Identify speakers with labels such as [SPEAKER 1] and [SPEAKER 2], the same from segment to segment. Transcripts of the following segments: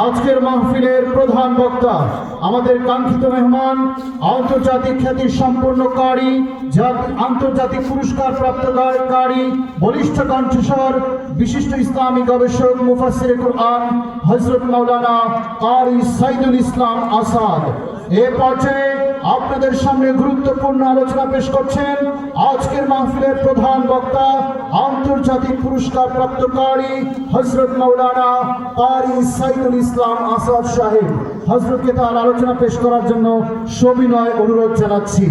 [SPEAKER 1] আজকের মাহফিলের প্রধান বক্তা আমাদের কাঙ্ক্ষিত মেহমান, আন্তর্জাতিক খ্যাতি সম্পন্ন কারি, আন্তর্জাতিক পুরস্কার প্রাপ্ত গায়ক, বলিষ্ঠ কণ্ঠস্বর, বিশিষ্ট ইসলামী গবেষক, মুফাসসিরে কুরআন হযরত মাওলানা কারি সাইদুল ইসলাম আসাদ। এ পর্যায়ে আপনাদের সামনে গুরুত্বপূর্ণ আলোচনা পেশ করছেন আজকের মাহফিলের প্রধান বক্তা, আন্তর্জাতিক পুরস্কার প্রাপ্ত কারি হযরত মাওলানা কারি সাইদুল ইসলাম আসাদ সাহেব। হযরতকে তার আলোচনা পেশ করার জন্য সবিনয় অনুরোধ জানাচ্ছি।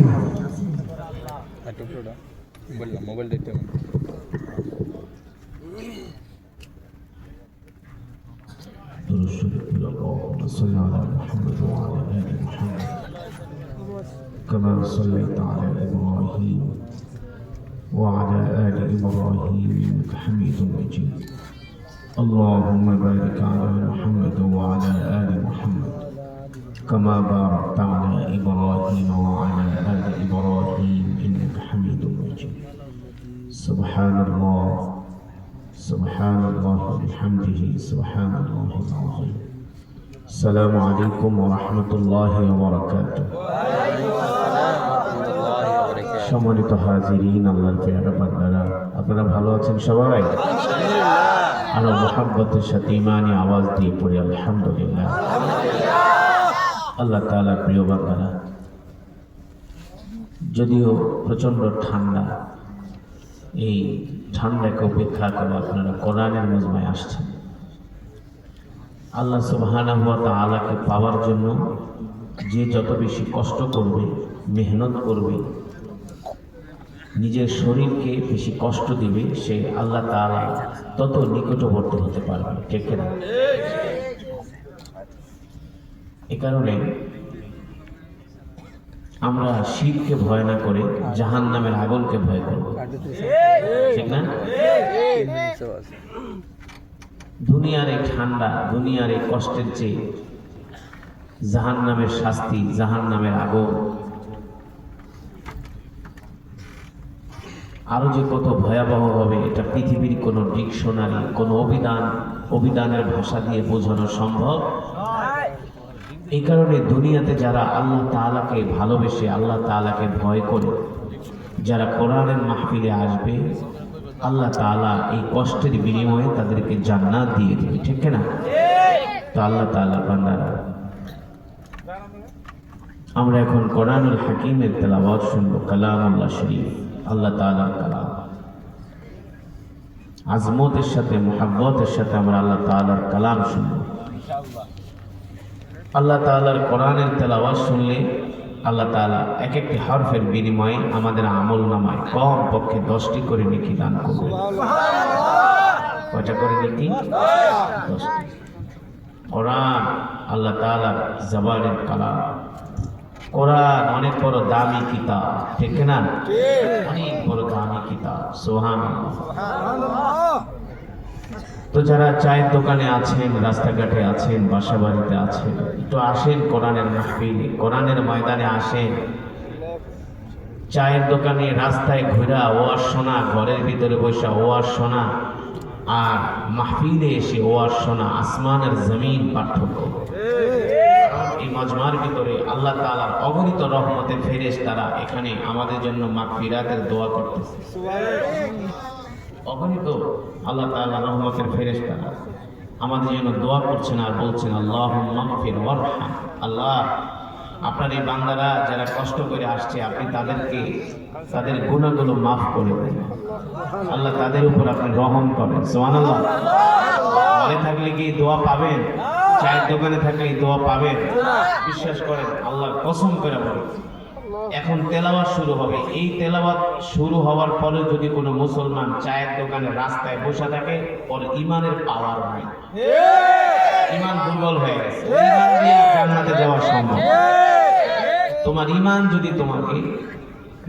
[SPEAKER 2] كما صليت على إبراهيم وعلى آل إبراهيم إنك حميد مجيد اللهم بارك على محمد وعلى آل محمد كما باركت على إبراهيم وعلى آل إبراهيم إنك حميد مجيد سبحان الله وبحمده سبحان الله العظيم السلام عليكم ورحمة الله وبركاته সম্মানিত হাজিরিন, আল্লাহর পেয়ারা বান্দারা, আপনারা ভালো আছেন সবাই? আর মুহাব্বতের সাথে ঈমানি আওয়াজ দিয়ে পড়ি আলহামদুলিল্লাহ। আল্লাহ তাআলার প্রিয় বান্দারা, যদিও প্রচন্ড ঠান্ডা, এই ঠান্ডাকে উপেক্ষা করে আপনারা কোরআনের মজমায় আসছেন। আল্লাহ সুবহানাহু ওয়া তাআলাকে পাওয়ার জন্য যে যত বেশি কষ্ট করবে, মেহনত করবে, নিজের শরীরকে বেশি কষ্ট দিবে, সে আল্লাহ তাআলা তত নিকটবর্তী হতে পারবে, ঠিক না? এ কারণে আমরা শীতকে ভয় না করে জাহান্নামের আগুনকে ভয় করব, ঠিক না? দুনিয়ার এই ঠান্ডা, দুনিয়ার এই কষ্টের চেয়ে জাহান্নামের শাস্তি, জাহান্নামের আগুন আরো যে কত ভয়াবহ হবে, এটা পৃথিবীর কোনো ডিকশনারি, কোনো অভিধানের ভাষা দিয়ে বোঝানো সম্ভব। এই কারণে দুনিয়াতে যারা আল্লাহ তাআলাকে ভালোবেসে, আল্লাহ তাআলাকে ভয় করে, যারা কোরআনের মাহফিলে আসবে, আল্লাহ তাআলা এই কষ্টের বিনিময়ে তাদেরকে জান্নাত দিয়ে দেবে, ঠিক না? তো আল্লাহ তাআলা বান্দারা, আমরা এখন কোরআনুল হাকিমের তেলাওয়াত শুনবো, কালামুল্লাহ শরীফ, আল্লাহ তাআলার কালাম। আজমতের সাথে, মুহাব্বতের সাথে আমরা আল্লাহ তাআলার কালাম শুনবো। আল্লাহ তাআলার কোরআনের তেলাওয়াত শুনলে আল্লাহ তাআলা এক একটি হরফের বিনিময়ে আমাদের আমল নামায় কম পক্ষে 10টি করে নেকি দান করবেন। কয়টা করে নেকি? 10টি। কোরআন আল্লাহ তাআলার জবানের কালাম। কোরআন অনেক বড় দামি কিতাব, ঠিক না? অনেক বড় দামি কিতাব, সুবহানাল্লাহ। তো যারা চায়ের দোকানে আছেন, রাস্তাঘাটে আছেন, বাসা বাড়িতে আছেন, একটু আসেন কোরআনের মাহফিলে, কোরআনের ময়দানে আসেন। চায়ের দোকানে, রাস্তায় ঘোরা ওয়াজ শোনা, ঘরের ভিতরে বসে ওয়াজ শোনা, আর মাহফিলে এসে ওয়াজ শোনা, আসমানের জমিন পার্থক্য। এই মজমার ভিতরে আল্লাহ তাআলার অগণিত রহমতের ফেরেশতারা এখানে আমাদের জন্য মাগফিরাতের দোয়া করতেছে। অগণিত আল্লাহ তাআলার রহমতের ফেরেশতারা আমাদের জন্য দোয়া করছেন আর বলছেন, আল্লাহুম্মা গফির ওয়ারহাম। আল্লাহ, আপনার এই বান্দারা যারা কষ্ট করে আসছে, আপনি তাদেরকে তাদের গুনাহগুলো মাফ করে দেন। আল্লাহ, তাদের উপর আপনি রহম করেন। সুবহানাল্লাহ। ঘরে থাকলে কি দোয়া পাবেন? চায়ের দোকানে থাকলে দোয়া পাবেন? বিশ্বাস করেন, আল্লাহর কসম করে বলেন, এখন তেলাওয়াত শুরু হবে। এই তেলাওয়াত শুরু হওয়ার পরে যদি কোনো মুসলমান চায়ের দোকানে, রাস্তায় বসে থাকে, ওর ইমানের পাওয়ার নাই, ইমান দুর্বল হয়ে গেছে। ইমান দিয়ে জান্নাতে যাওয়া সম্ভব। তোমার ইমান যদি তোমাকে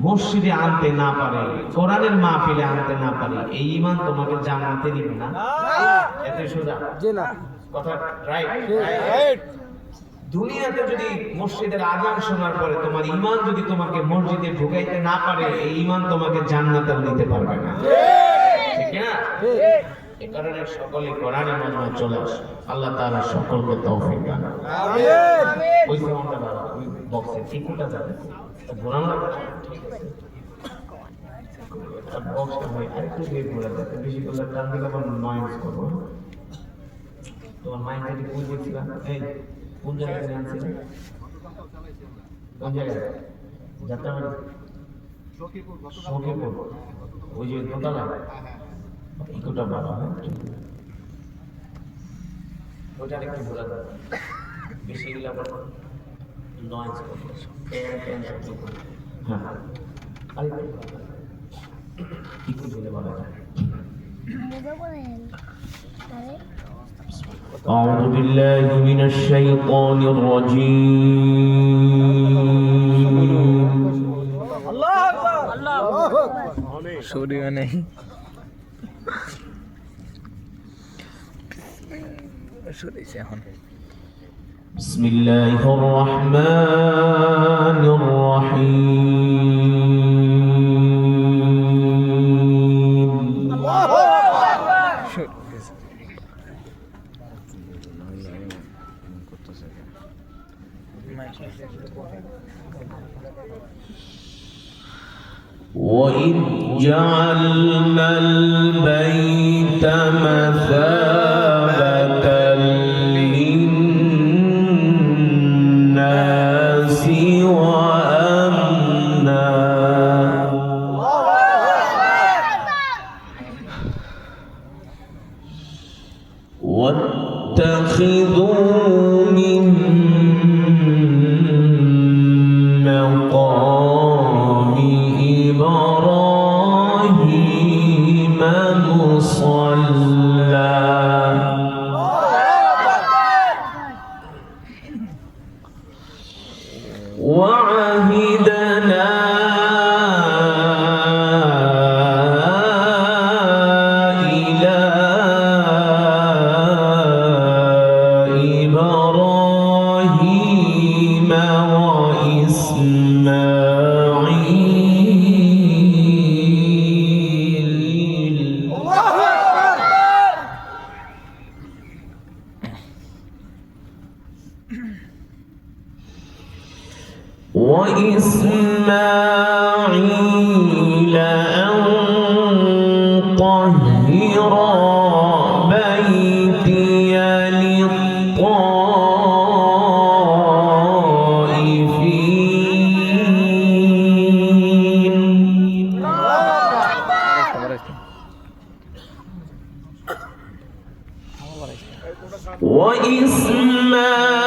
[SPEAKER 2] মসজিদে আনতে না পারে, কোরআনের মাহফিলে আনতে না পারে, এই ইমান তোমাকে জান্নাতে নিবে না। এত সোজা কথা, রাইট? দুনিয়াতে যদি মসজিদের আযান শোনার পরে তোমার ঈমান যদি তোমাকে মসজিদে ঢুকাইতে না পারে, এই ঈমান তোমাকে জান্নাতে নিতে পারবে না, ঠিক না? এ কারণে সকলে কোরআনের মজমায় চলে আসে। আল্লাহ তাআলা সকলকে তৌফিক দান করুন। ওই সাউন্ডটা বাড়াও, ওই বক্সের ইকোটা যাবে, ঘোরানো লাগবে। ঠিক আছে, আর বক্সটা ভাই আরেকটু দিয়ে ঘোরা যাবে, বেশি করলে টান দিলে আবার নয়েজ করবো। তোমার মাইন্ড থেকে কোন দেখছিলাম, এই কোন জায়গায় জানছিলে, কোন জায়গায় যাত্রাবাড়ি, সখীপুর, ওই যে দোতলা, ইকোটা বাড়া হয়, ওইটা একটু ঘোরা যাবে, বেশি গেলে আবার নয়েজ করবে। হ্যাঁ, আরেকটু ইকো দিলে বলা যায়। أعوذ بالله من الشيطان الرجيم.
[SPEAKER 3] الله أكبر الله أكبر سوري नहीं سوري से हम
[SPEAKER 2] بسم الله الرحمن الرحيم.
[SPEAKER 3] الله أكبر
[SPEAKER 2] وإذ جعلنا البيت مثابة للناس وأمنا واتخذوا من مقام إبراهيم مصلى وعهدنا إلى إبراهيم وإسماعيل وإسماعيل أن طهر بيتي للطائفين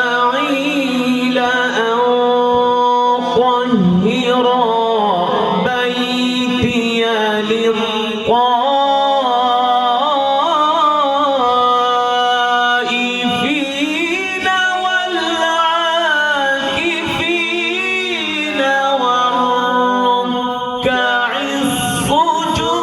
[SPEAKER 2] وإسماعيل أن طهر بيتي للطائفين والعاكفين والركع السجود.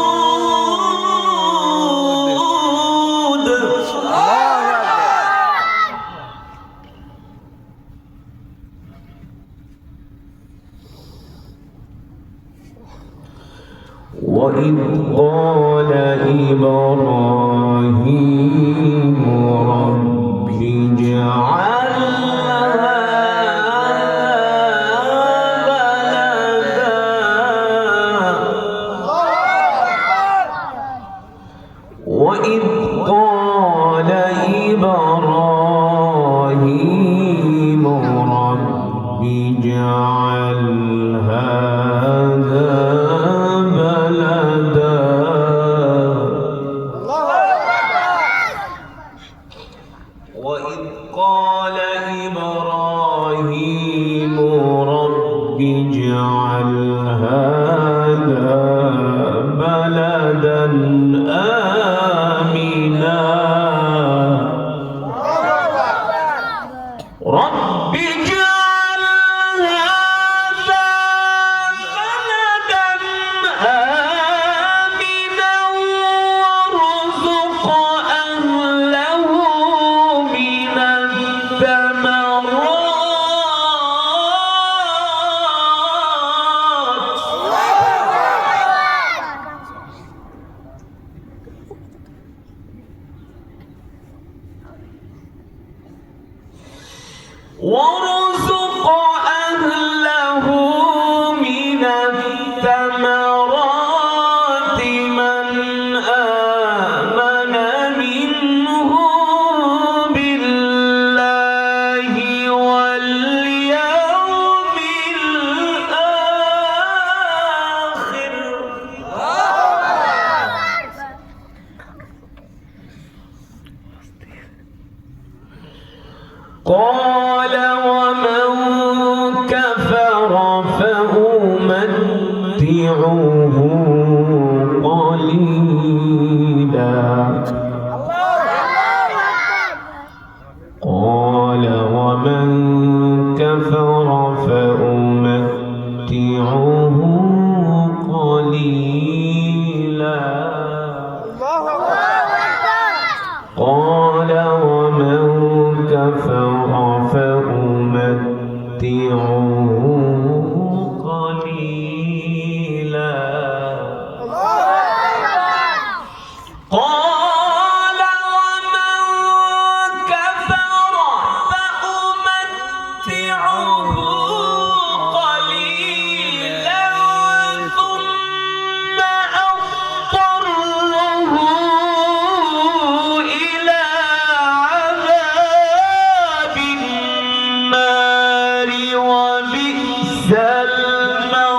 [SPEAKER 2] وإذ قال إبراهيم رب اجعل وإذ قال إبراهيم رب اجعل هذا بلدا وارزق أهله من الثمرات من آمن منهم بالله واليوم الآخر. قال ومن كفر فأمتعه قليلا. قال ومن كفر فأمتعه قليلا. قال ومن كفر فأمتعه قليلا. قال ومن كفر فأمتعه قليلا ثم أضطره إلى عذاب النار وبئس المصير.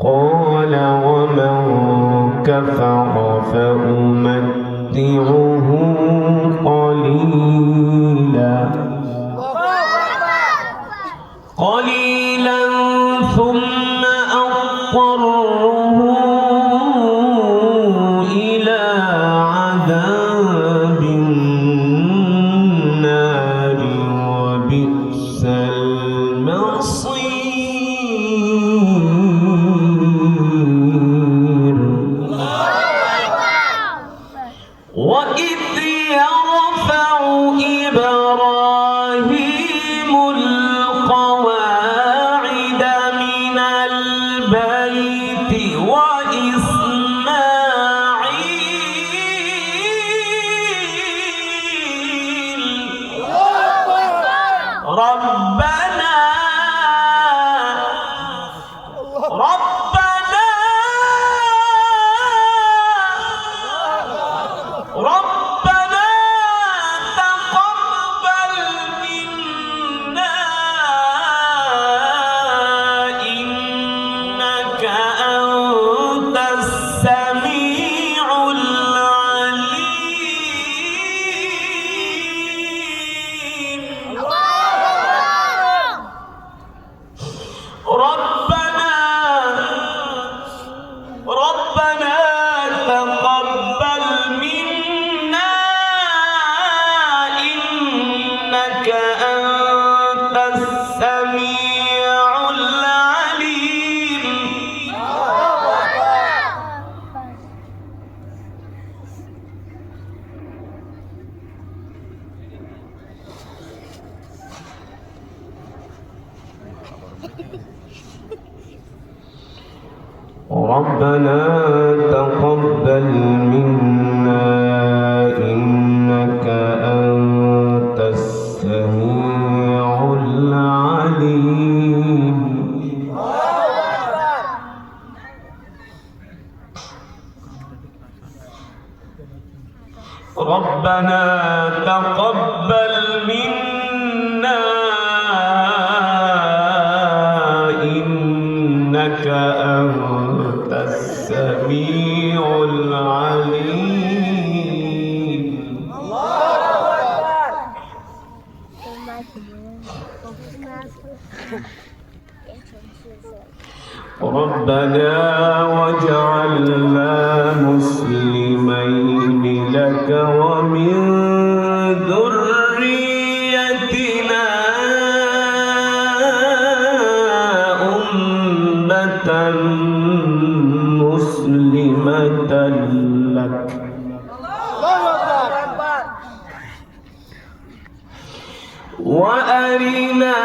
[SPEAKER 2] قال ومن كفر فأمتعه قليلا ثم أضطره إلى عذاب النار وبئس المصير. وإذ يرفع إبراهيم القواعد من البيت وإسماعيل ربنا تقبل منا إنك أنت السميع العليم. ربنا تقبل منا إنك أنت السميع العليم. ربنا تقبل منا إنك أنت السميع العليم. ربنا تقبل منا إنك أنت السميع العليم. ربنا واجعلنا مسلمين لك ومن ذريتنا أمة مسلمة لك وأرنا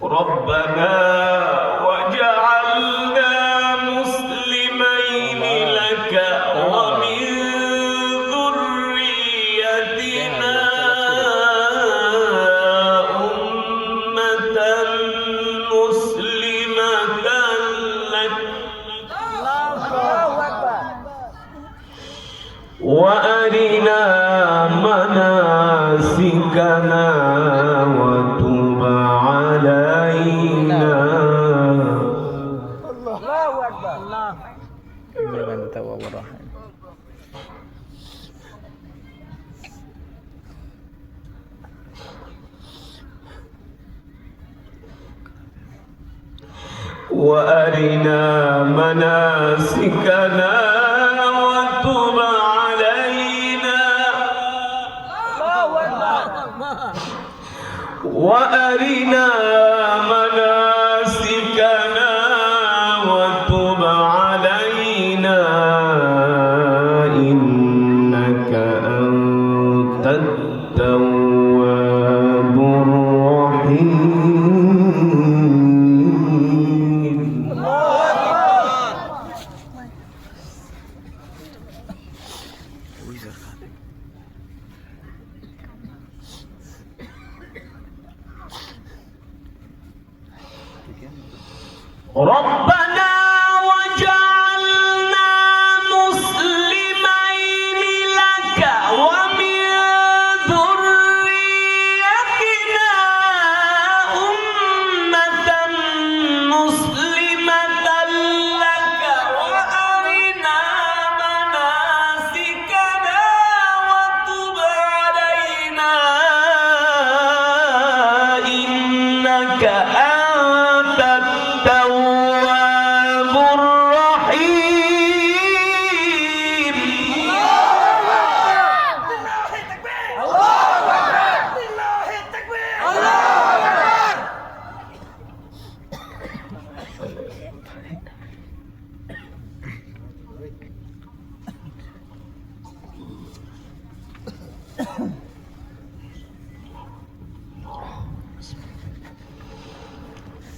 [SPEAKER 4] ربنا وجعلنا مسلمين لك ومن ذريتنا أمة مسلمة لك وأرنا مناسكنا وتب علينا
[SPEAKER 3] إنك أنت التواب الرحيم.
[SPEAKER 4] وأرنا مناسكنا وتب علينا وأرنا مناسكنا وتب علينا إنك أنت التواب الرحيم. ربنا وجعلنا مسلمين لك ومن ذريتنا أمة مسلمة لك وأرنا مناسكنا وتب علينا إنك أنت التواب الرحيم.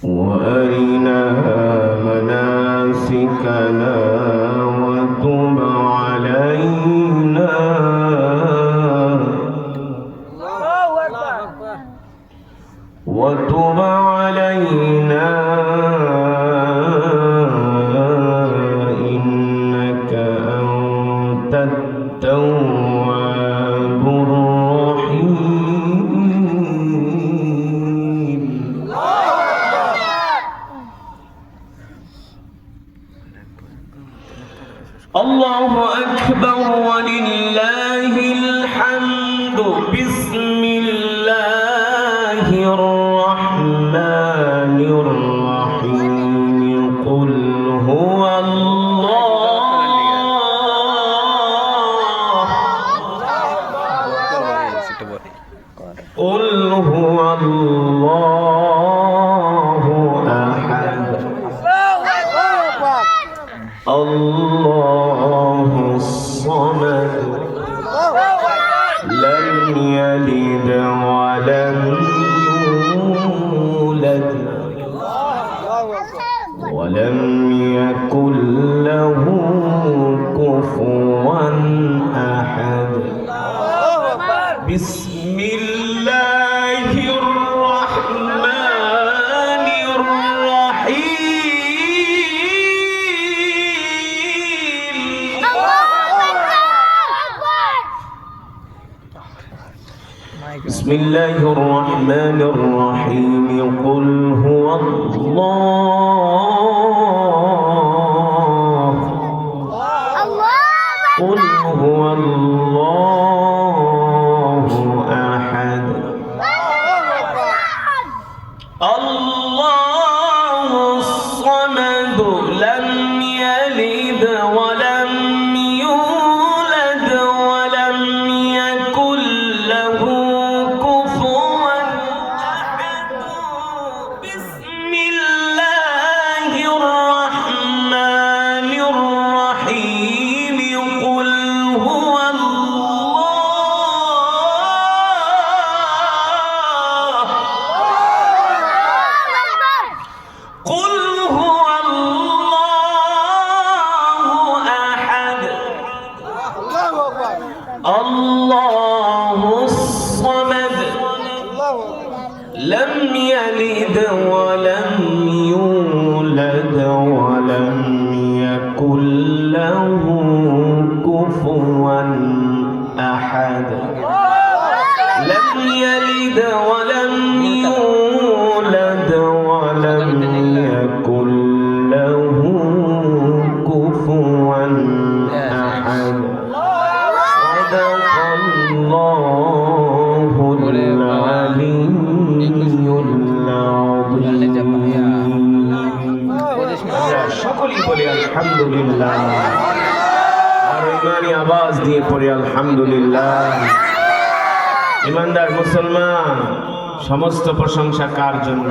[SPEAKER 4] وأرنا مناسكنا وتب علينا وتب علينا إنك أنت التواب الرحيم. الله أكبر ولله الحمد. بسم الله الرحمن الرحيم. قل هو قل هو الله أحد الله الصمد لم يلد ولم يولد ولم يكن له كفوا أحد. بسم الله الرحمن الرحيم. بسم الله الرحمن الرحيم. قل هو الله قل هو الله أحد الله الصمد لم يلد ولم يولد ولم يكن له كفوا أحد. بسم الله الرحمن الرحيم. قل هو الله لم يلد ولم يولد ولم يكن له كفوا أحد لم يلد ولم يولد ولم يكن له كفوا أحد صدق الله العلي সকলেই বলি আলহামদুলিল্লাহ আর ইমানি আওয়াজ দিয়ে পড়ি আলহামদুলিল্লাহ। ইমানদার মুসলমান, সমস্ত প্রশংসা কার জন্য?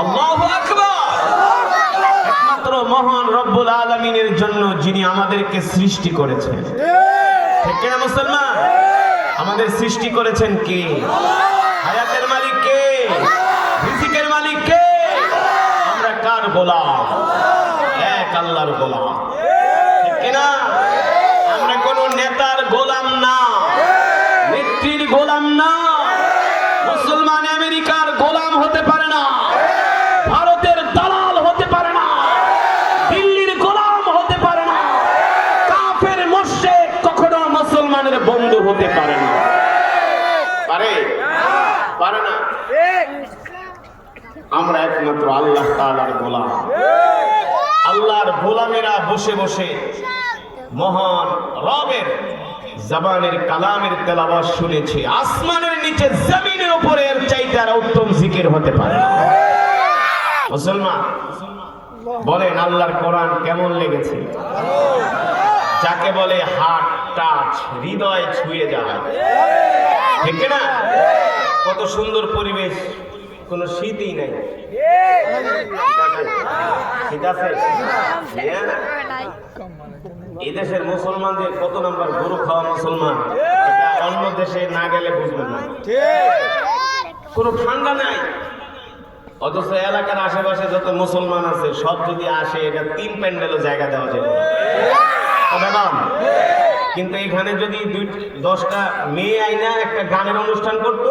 [SPEAKER 4] আল্লাহু আকবার। একমাত্র মহান রব্বুল আলামিনের জন্য, যিনি আমাদেরকে সৃষ্টি করেছেন। ঠিক কিনা মুসলমান? আমাদের সৃষ্টি করেছেন কে? হায়াতের মালিক কে? রিজিকের মালিক কে? আমরা কার গোলাম? এক আল্লাহর গোলাম। ঠিক কিনা? আমরা কোন নেতার গোলাম না, নেত্রীর গোলাম না, মুসলমান আমেরিকার গোলাম হতে পারে না, ভারতের দালাল হতে পারে না, দিল্লির গোলাম হতে পারে না, কাফের মুশরিক কখনো মুসলমানের বন্ধু হতে পারে না। পারে? পারে না। আমরা একমাত্র আল্লাহ তাআলার গোলাম। আল্লাহর গোলামেরা বসে বসে মহান রবের জবানের কালামের তেলাওয়াত শুনেছে। আসমানের নিচে জমিনের উপরে এর চাইতে আর উত্তম জিকির হতে পারে না। মুসলমান বলেন, আল্লাহর কোরআন কেমন লেগেছে? যাকে বলে হার্ট টাচ, হৃদয় ছুঁয়ে যায়। ঠিক না? কত সুন্দর পরিবেশ, কোনো শীতই নাই। শীত আছে? এই দেশের মুসলমানদের কত নাম্বার গরু খাওয়া মুসলমান, এটা অন্য দেশে না গেলে বুঝবেন না। কোনো ঠান্ডা নাই, অথচ এলাকার আশেপাশে যত মুসলমান আছে সব যদি আসে, এটা 3 প্যান্ডেলও জায়গা দেওয়া যাবে না। কিন্তু এখানে যদি 10টা মেয়ে আইনা একটা গানের অনুষ্ঠান করতো,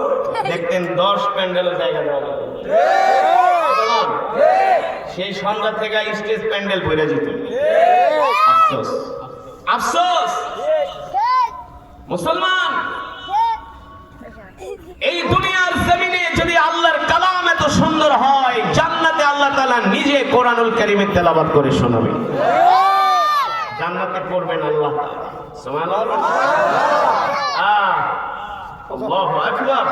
[SPEAKER 4] দেখতেন 10 প্যান্ডেলও জায়গা দেওয়া যাবে। সেই সন্ধ্যা থেকে স্টেজ প্যান্ডেল ভরে যেত। আফসোস, আফসোস মুসলমান, এই দুনিয়ার জমিনে যদি আল্লাহর কালাম এত সুন্দর হয়, জান্নাতে আল্লাহ তাআলা নিজে কোরআনুল কারীমের তেলাওয়াত করে শোনাবে। জান্নাতে পড়বেন আল্লাহ তাআলা। সুবহানাল্লাহ। আল্লাহু আকবার।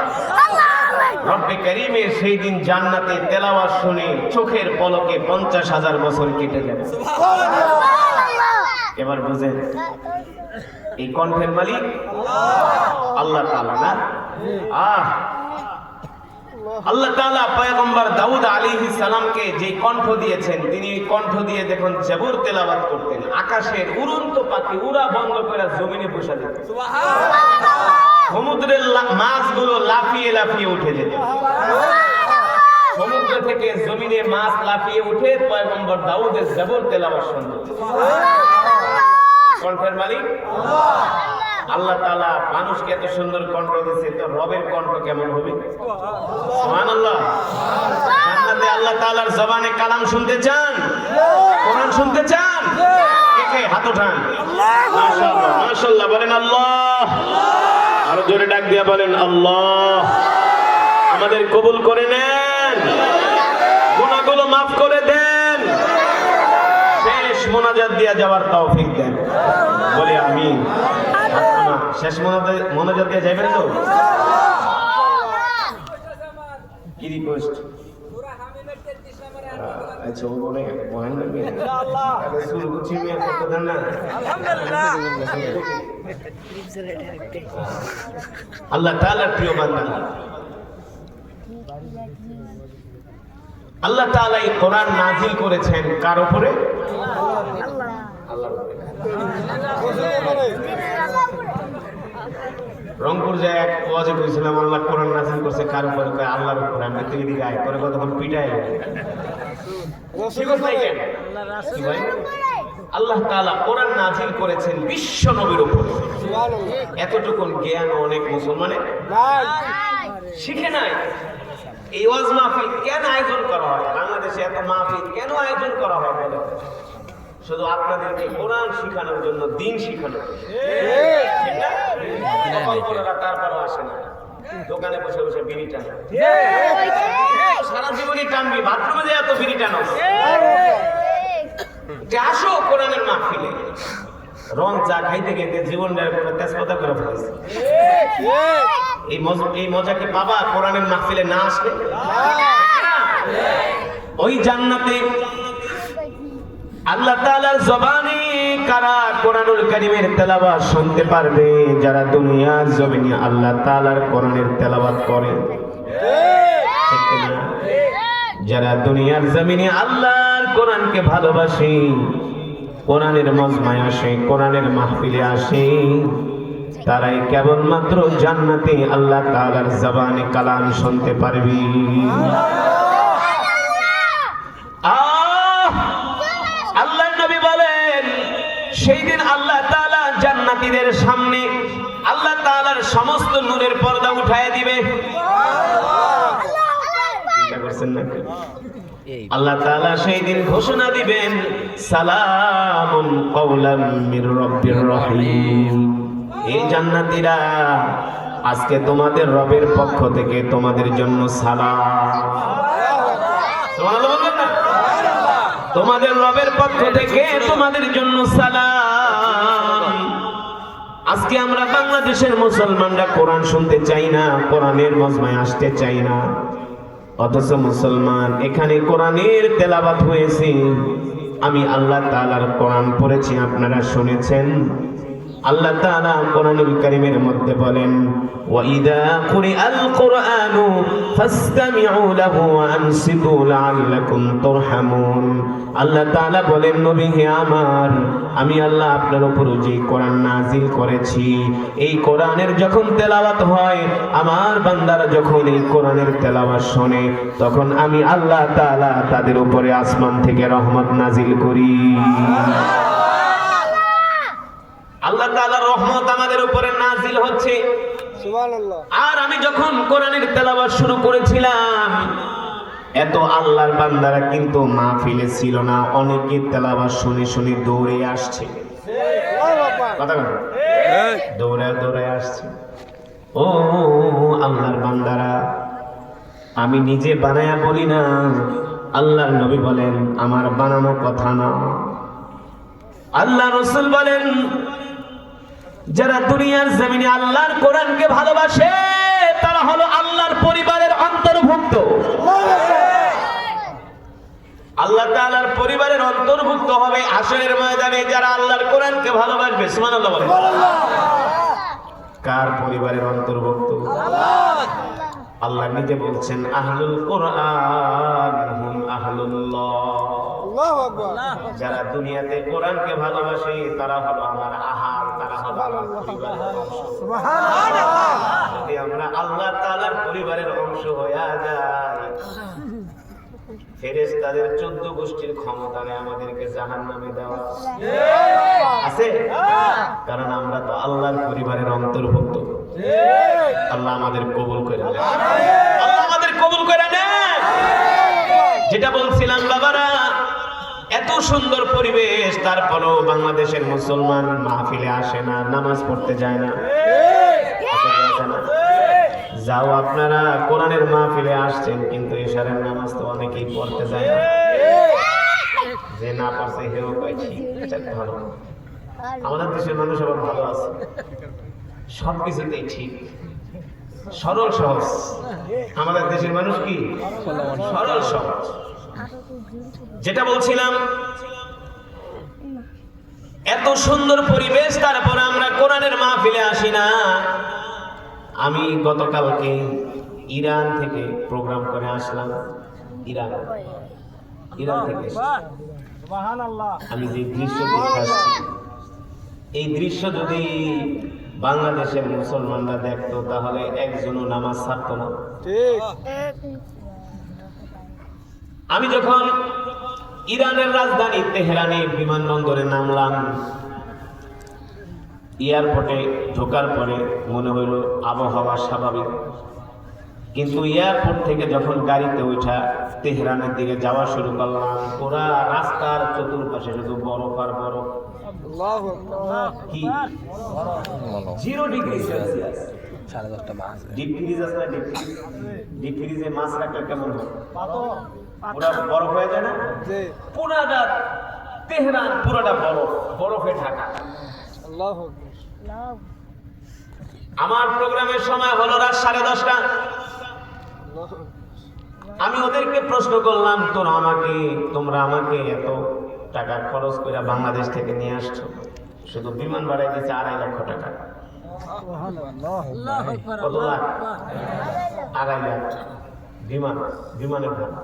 [SPEAKER 4] রব্বে কারীমের সেই দিন জান্নাতে তেলাওয়াত শুনে চোখের পলকে 50,000 বছর কেটে যাবে। এবার বুঝেন, এই কণ্ঠের মালিক আল্লাহ তাআলা না? আল্লাহ তাআলা পয়গম্বর দাউদ আলাইহিস সালামকে যে কণ্ঠ দিয়েছেন, তিনি কণ্ঠ দিয়ে দেখুন জবর তেলাওয়াত করতেন। আকাশের উড়ন্ত পাখি উড়া বন্ধ করে জমিনে বসে যেত। সমুদ্রের মাছগুলো লাফিয়ে লাফিয়ে উঠে যেত। সমুদ্র থেকে জমিনে মাছ লাফিয়ে উঠে পয়গম্বর দাউদের জবর তেলাওয়াত শুনতেন। কণ্ঠের মালিক আল্লাহ তাআলা মানুষকে এত সুন্দর কণ্ঠ দিয়েছে, তো রবের কণ্ঠ কেমন হবে? সুবহানাল্লাহ। জান্নাতে আল্লাহ তাআলার জবানে কালাম শুনতে চান? কোরআন শুনতে চান? কে হাত উঠান। মাশাআল্লাহ, মাশাআল্লাহ বলেন আল্লাহ। আরো জোরে ডাক দিয়া বলেন আল্লাহ। আমাদের কবুল করে নেন, গুনাহগুলো maaf করে দেন, শেষ মোনাজাত দিয়া যাওয়ার তৌফিক দেন। বলি আমিন। শেষ মোনাজাত দিয়ে যাবেন তো? কি রিকোয়েস্ট? আচ্ছা, ও বলে বয়ান লাগবে। আরে শুরু করছি আমি আর করতে দেন না। আল্লাহ তাআলার প্রিয় বান্দা, আল্লাহ তাআলা এই কোরআন নাযিল করেছেন কার উপরে? আল্লাহর উপরে। রংপুর যায় এক ওয়াজে কইছিলাম, আল্লাহ কোরআন নাযিল করছে কার উপরে? কয় আল্লাহর উপরে। আমি থেকে দিকে আয় করে কতক্ষণ পিটায় আল্লাহ তাআলা কোরআন নাযিল করেছেন বিশ্ব নবীর উপরে। এতটুকু জ্ঞান অনেক মুসলমানের শিখে নাই। এই ওয়াজ মাহফিল কেন আয়োজন করা হয়? বাংলাদেশে এত মাহফিল কেন আয়োজন করা হয় বলে? শুধু আপনাদেরকে কোরআন শেখানোর জন্য, দিন শেখানোর জন্য। ঠিক না? অল্পরা তারপরও আসে না, দোকানে বসে বসে বিড়ি টানে। সারা জীবনই টানবি, বাথরুমে যে এত বিড়ি টানো। আসো কোরআনের মাহফিলে। রং চা খাইতে খাইতে জীবনটার করে তেজপাতা করে ফেলেছে। এই মজা কি বাবা কোরআনের মাহফিলে না আসলে? ওই জান্নাতে আল্লাহ তাআলার জবানে কারা কোরআনুল কারীমের তেলাওয়াত শুনতে পারবে? যারা দুনিয়ার জমিনে আল্লাহ তাআলার কোরআনের তেলাওয়াত করে। ঠিক না? যারা দুনিয়ার জমিনে আল্লাহর কোরআনকে ভালোবাসে, কোরআনের মজমায় আসে, কোরআনের মাহফিলে আসে, তারাই কেবলমাত্র জান্নাতে আল্লাহ তাআলার জবানে কালাম শুনতে পারবে। আল্লাহর নবী বলেন, সেই দিন আল্লাহ তাআলা জান্নাতীদের সামনে আল্লাহ তাআলার সমস্ত নূরের পর্দা উঠায় দিবে। চিন্তা করছেন না? আল্লাহ তাআলা সেই দিন ঘোষণা দিবেন, সালামুন কাওলাম মির রাব্বির রহিম। এই জান্নাতীরা, আজকে তোমাদের রবের পক্ষ থেকে তোমাদের জন্য সালাম। সুবহানাল্লাহ বলবেন না? তোমাদের রবের পক্ষ থেকে তোমাদের জন্য সালাম। আজকে আমরা বাংলাদেশের মুসলমানরা কোরআন শুনতে চাই না, কোরআনের মজমায় আসতে চাই না, অথচ মুসলমান এখানে কোরআনের তেলাওয়াত হয়েছে। আমি আল্লাহ তাআলার কোরআন পড়েছি, আপনারা শুনেছেন। আল্লাহ তাআলা কোরআনুল কারীমের মধ্যে বলেন, ওয়াইদা কুরিআল কুরআনু ফাসতামিউ লাহু ওয়া আনসিতু লাআল্লাকুম তুরহামুন। আল্লাহ তাআলা বলেন, নবী হে আমার, আমি আল্লাহ আপনার উপর যে কোরআন নাজিল করেছি, এই কোরআনের যখন তেলাওয়াত হয়, আমার বান্দারা যখন এই কোরআনের তেলাওয়াত শোনে, তখন আমি আল্লাহ তাআলা তাদের উপরে আসমান থেকে রহমত নাজিল করি। আল্লাহ তাআলার রহমত আমাদের উপরে নাজিল হচ্ছে। সুবহানাল্লাহ। আর আমি যখন কোরআনের তেলাওয়াত শুরু করেছিলাম, এত আল্লাহর বান্দারা কিন্তু মাহফিলে ছিল না, অনেকে তেলাওয়াত শুনে শুনে দৌড়ে আসছে। কথা বলেন, দৌড়ে দৌড়ে আসছে। ও আল্লাহর বান্দারা, আমি নিজে বানায়া বলি না, আল্লাহর নবী বলেন আমার বানানো কথা না। আল্লাহ রাসূল বলেন, যারা দুনিয়ার জমিনে আল্লাহর কোরআনকে ভালোবাসে, তারা হলো আল্লাহর পরিবারের অন্তর্ভুক্ত। আল্লাহ তাআলার পরিবারের অন্তর্ভুক্ত হবে হাশরের ময়দানে যারা আল্লাহর কোরআনকে ভালোবাসবে। সুবহানাল্লাহ বলেন। কার পরিবারের অন্তর্ভুক্ত? আল্লাহ নিজে বলছেন, আহলুল কোরআন হুম আহলুল্লাহ। যারা দুনিয়াতে কোরআনকে ভালোবাসে, তারা হলো আমার আহাল, তারা হলো আমার পরিবারের অংশ। যদি আমরা আল্লাহ তাআলার পরিবারের অংশ হয়ে যাই, ফেরেশতাদের 14 গোষ্ঠীর ক্ষমতা নেই আমাদেরকে জাহান্নামে দেওয়া। আছে? কারণ আমরা তো আল্লাহর পরিবারের অন্তর্ভুক্ত। আল্লাহ আমাদের কবুল করে নেন। আল্লাহ আমাদের কবুল করে নেন। যেটা বলছিলাম বাবারা, এত সুন্দর পরিবেশ, তারপরও বাংলাদেশের মুসলমান মাহফিলে আসে না, নামাজ পড়তে যায় না। যাও, আপনারা কোরআনের মাহফিলে আসছেন, কিন্তু ইশারের নামাজ তো অনেকেই পড়তে যায় না। যে না পারছে হেও পাইছি, ভালো। আমাদের দেশের মানুষ আবার ভালো আছে, সবকিছুতেই ঠিক, সরল সহজ। আমাদের দেশের মানুষ কি সরল সহজ। যেটা বলছিলাম, এত সুন্দর পরিবেশ, তারপরে আমরা কোরআনের মাহফিলে আসি না। আমি গতকালকে ইরান থেকে প্রোগ্রাম করে আসলাম। ইরান থেকে আমি যে দৃশ্য দেখে আসছি, এই দৃশ্য যদি বাংলাদেশের মুসলমানরা দেখতো, তাহলে একজনও নামাজ ছাড়তো না। আমি যখন ইরানের রাজধানী তেহরানে বিমানবন্দরে নামলাম, এয়ারপোর্টে ঢোকার পরে মনে হইল আবহাওয়া স্বাভাবিক, কিন্তু এয়ারপোর্ট থেকে যখন গাড়িতে ওইটা তেহরানের দিকে যাওয়া শুরু করলাম, পুরা রাস্তার চতুর্পাশে শুধু বরফ আর বরফ। কি 0 ডিগ্রি সেলসিয়াস।
[SPEAKER 3] 10:30 বাজে।
[SPEAKER 4] ডিপ ফ্রিজ আছে না? ডিপ ফ্রিজে মাছ রাখলে কেমন হয়? পুরা বরফ হয়ে যায় না? পুরাটা তেহরান পুরাটা বরফ, বরফে ঢাকা। আমার প্রোগ্রামের সময় হলো রাত 10:30। আমি ওদেরকে প্রশ্ন করলাম, তোমরা আমাকে এত টাকা খরচ করে বাংলাদেশ থেকে নিয়ে আসছো, শুধু বিমান ভাড়ায় দিচ্ছে 2.5 লক্ষ টাকা। কত লাখ? 2.5 লাখ বিমানের ভাড়া।